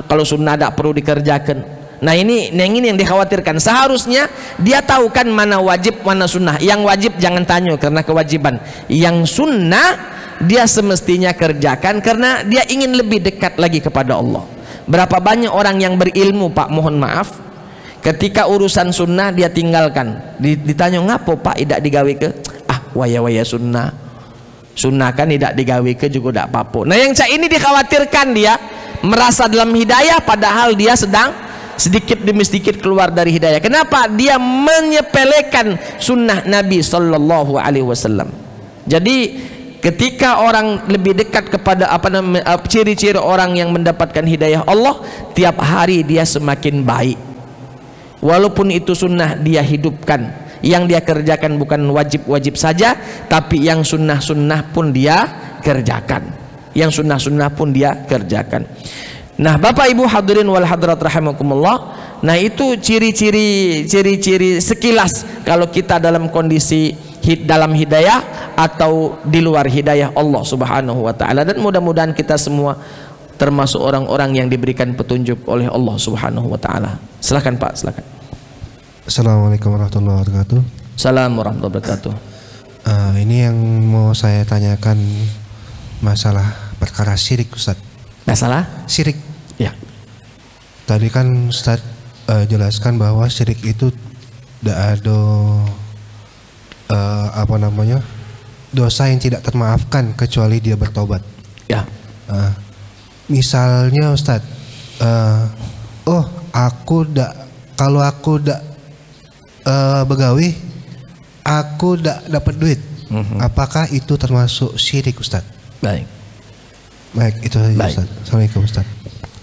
kalau sunnah tidak perlu dikerjakan. Nah ini yang dikhawatirkan. Seharusnya dia tahu kan mana wajib, mana sunnah. Yang wajib jangan tanya karena kewajiban. Yang sunnah dia semestinya kerjakan karena dia ingin lebih dekat lagi kepada Allah. Berapa banyak orang yang berilmu, Pak, mohon maaf, ketika urusan sunnah dia tinggalkan. Ditanya ngapo, Pak, tidak digawe ke? Ah, waya-waya sunnah. Sunnah kan tidak digawe ke juga tidak apa-apa. Nah yang cak ini dikhawatirkan dia merasa dalam hidayah padahal dia sedang sedikit demi sedikit keluar dari hidayah. Kenapa? Dia menyepelekan sunnah Nabi Sallallahu Alaihi Wasallam. Jadi ketika orang lebih dekat kepada ciri-ciri orang yang mendapatkan hidayah Allah, tiap hari dia semakin baik. Walaupun itu sunnah dia hidupkan, yang dia kerjakan bukan wajib-wajib saja, tapi yang sunnah-sunnah pun dia kerjakan, yang sunnah-sunnah pun dia kerjakan. Nah Bapak Ibu hadirin wal hadirat rahimakumullah, nah itu ciri-ciri sekilas kalau kita dalam kondisi dalam hidayah atau di luar hidayah Allah Subhanahu wa Ta'ala. Dan mudah-mudahan kita semua termasuk orang-orang yang diberikan petunjuk oleh Allah Subhanahu wa Ta'ala. Silakan Pak, silakan. Assalamualaikum warahmatullahi wabarakatuh. Assalamualaikum warahmatullahi wabarakatuh. Ini yang mau saya tanyakan masalah perkara syirik, Ustaz. Masalah syirik. Ya. Tadi kan Ustaz jelaskan bahwa syirik itu tidak ada dosa yang tidak termaafkan kecuali dia bertobat. Ya. Misalnya Ustaz, kalau aku begawi, aku dapat duit, apakah itu termasuk syirik, Ustaz? Baik, itu saja, Ustaz. Assalamualaikum, Ustaz.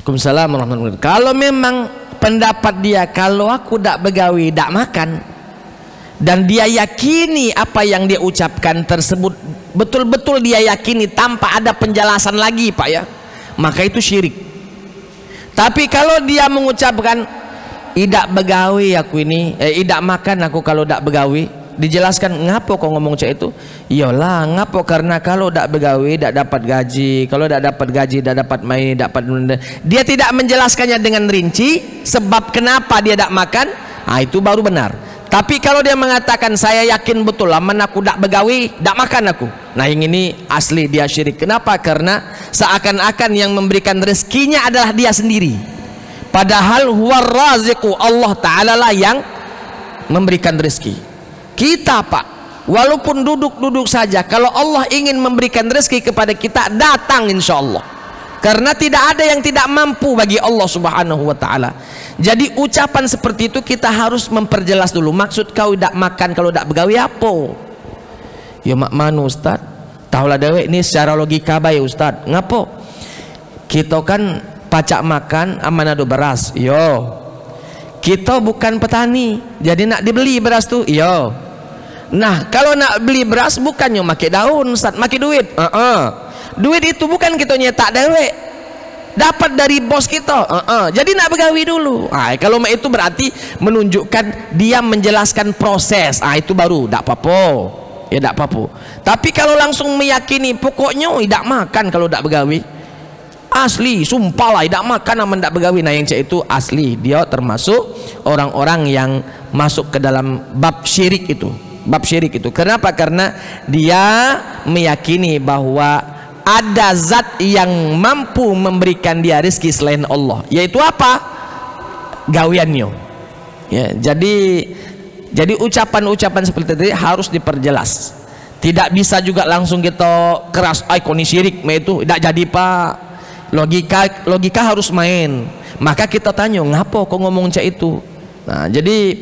Waalaikumsalam warahmatullahi wabarakatuh. Kalau memang pendapat dia, kalau aku tidak begawi, tidak makan, dan dia yakini apa yang dia ucapkan tersebut betul-betul dia yakini tanpa ada penjelasan lagi, Pak, ya, maka itu syirik. Tapi kalau dia mengucapkan tidak begawi aku ini, tidak makan aku kalau tidak begawi, dijelaskan ngapo kok ngomong cak itu? Iyalah ngapo, karena kalau tidak begawi tidak dapat gaji, kalau tidak dapat gaji tidak dapat main, dapat. Dia tidak menjelaskannya dengan rinci sebab kenapa dia tidak makan. Nah itu baru benar. Tapi kalau dia mengatakan saya yakin betul aman aku tidak begawi, tidak makan aku, nah yang ini asli dia syirik. Kenapa? Karena seakan-akan yang memberikan rezekinya adalah dia sendiri, padahal huwar raziqu, Allah Ta'ala lah yang memberikan rezeki. Kita, Pak, walaupun duduk-duduk saja, kalau Allah ingin memberikan rezeki kepada kita, datang insya Allah. Karena tidak ada yang tidak mampu bagi Allah Subhanahu wa Ta'ala. Jadi ucapan seperti itu kita harus memperjelas dulu. Maksud kau tidak makan kalau tidak begawi apa? Ya mak manu Ustaz, tahulah dewek ini secara logika baik Ustaz. Ngapo? Kita kan pacak makan amanado beras, yo. Kita bukan petani, jadi nak dibeli beras tuh, yo. Nah kalau nak beli beras bukannya makai daun, Ustaz, makai duit. Duit itu bukan kita nyetak dewek, dapat dari bos kita. Jadi nak begawi dulu. Kalau itu berarti menunjukkan dia menjelaskan proses. Itu baru tidak apa-apa, ya tidak apa-apa. Tapi kalau langsung meyakini pokoknya tidak makan kalau tidak begawi, asli sumpah lah tidak makan aman tidak begawi, nah yang cek itu asli dia termasuk orang-orang yang masuk ke dalam bab syirik itu. Bab syirik itu kenapa? Karena dia meyakini bahwa ada zat yang mampu memberikan dia rezeki selain Allah, yaitu apa? Gawiannya. Ya, jadi ucapan-ucapan seperti itu harus diperjelas. Tidak bisa juga langsung kita keras, koni syirik, itu tidak jadi, Pak. Logika harus main. Maka kita tanya, ngapa kok ngomong cak itu? Nah, jadi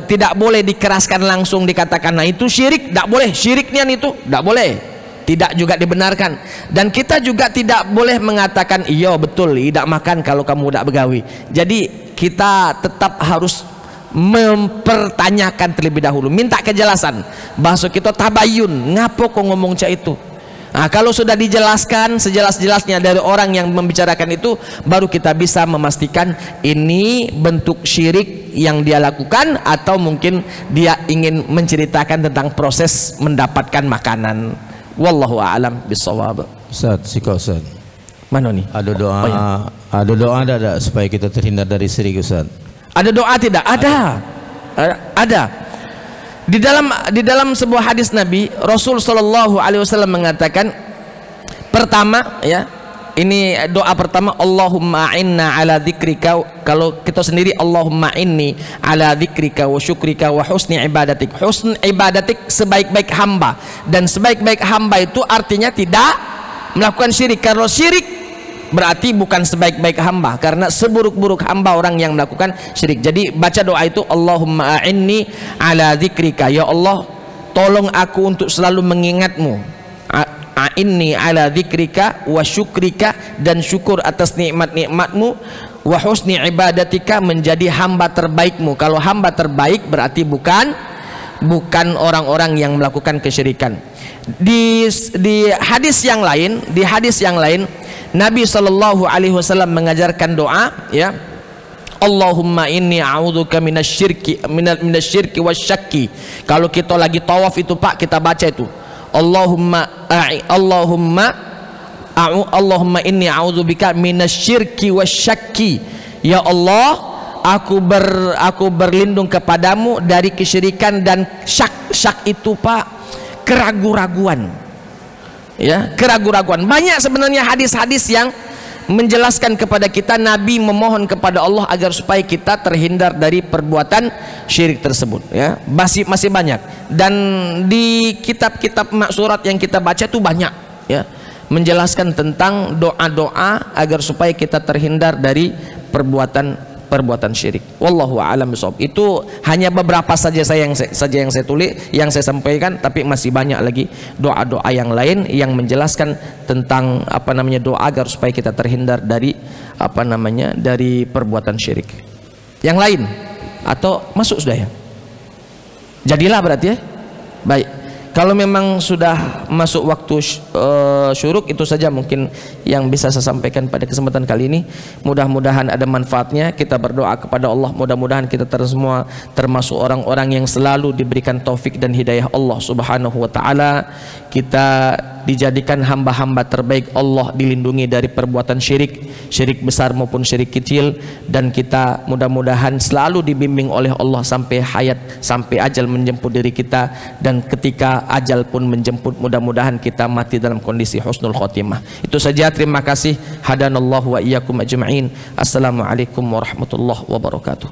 tidak boleh dikeraskan langsung dikatakan, nah itu syirik, tidak boleh. Syiriknya itu tidak boleh. tidak juga dibenarkan. Dan kita juga tidak boleh mengatakan iya betul tidak makan kalau kamu tidak begawi. Jadi kita tetap harus mempertanyakan terlebih dahulu, minta kejelasan. Bahasa kita tabayun, ngapo kok ngomong cak itu. Nah, kalau sudah dijelaskan sejelas-jelasnya dari orang yang membicarakan itu, baru kita bisa memastikan ini bentuk syirik yang dia lakukan atau mungkin dia ingin menceritakan tentang proses mendapatkan makanan. Wallahu a'lam bishawab. Ustaz, siko Ustaz. Mana nih? Ada doa, oh, ya. Ada doa ada supaya kita terhindar dari syirik Ustaz? Ada doa tidak? Ada. Ada. Di dalam sebuah hadis Nabi, Rasul Shallallahu Alaihi Wasallam mengatakan, pertama ya, ini doa pertama, Allahumma inna ala dzikrika. Kalau kita sendiri, Allahumma inni ala dzikrika wa syukrika wa husni ibadatik. Husn ibadatik, sebaik-baik hamba, dan sebaik-baik hamba itu artinya tidak melakukan syirik. Kalau syirik berarti bukan sebaik-baik hamba, karena seburuk-buruk hamba orang yang melakukan syirik. Jadi baca doa itu, Allahumma a'inni ala dzikrika, ya Allah tolong aku untuk selalu mengingatmu. A'inni ala dzikrika wa syukrika, dan syukur atas nikmat-nikmatmu, wa husni ibadatika, menjadi hamba terbaikmu. Kalau hamba terbaik berarti bukan orang-orang yang melakukan kesyirikan. Di hadis yang lain Nabi Shallallahu Alaihi Wasallam mengajarkan doa ya, Allahumma inni a'udzubika minasyirki wasyakki. Kalau kita lagi tawaf itu Pak, kita baca itu Allahumma inni a'udzubika minasyirki wasyakki. Ya Allah, aku berlindung kepadamu dari kesyirikan dan syak itu Pak, keraguan-raguan. Ya, keraguan-raguan. Banyak sebenarnya hadis-hadis yang menjelaskan kepada kita, Nabi memohon kepada Allah agar supaya kita terhindar dari perbuatan syirik tersebut ya. Masih banyak, dan di kitab-kitab surat yang kita baca itu banyak ya, menjelaskan tentang doa-doa agar supaya kita terhindar dari perbuatan syirik. Wallahu a'lam bishawab. Itu hanya beberapa saja yang saya tulis, yang saya sampaikan, tapi masih banyak lagi doa-doa yang lain yang menjelaskan tentang doa agar supaya kita terhindar dari dari perbuatan syirik. Yang lain atau masuk sudah ya? Jadilah berarti ya. Baik. Kalau memang sudah masuk waktu syuruk, itu saja mungkin yang bisa saya sampaikan pada kesempatan kali ini. Mudah-mudahan ada manfaatnya. Kita berdoa kepada Allah, mudah-mudahan kita semua termasuk orang-orang yang selalu diberikan taufik dan hidayah Allah Subhanahu wa taala. Kita dijadikan hamba-hamba terbaik Allah, dilindungi dari perbuatan syirik besar maupun syirik kecil, dan kita mudah-mudahan selalu dibimbing oleh Allah sampai ajal menjemput diri kita, dan ketika ajal pun menjemput, mudah-mudahan kita mati dalam kondisi husnul khotimah. Itu saja, terima kasih. Hadanallahu wa iyyakum ajma'in. Assalamualaikum warahmatullahi wabarakatuh.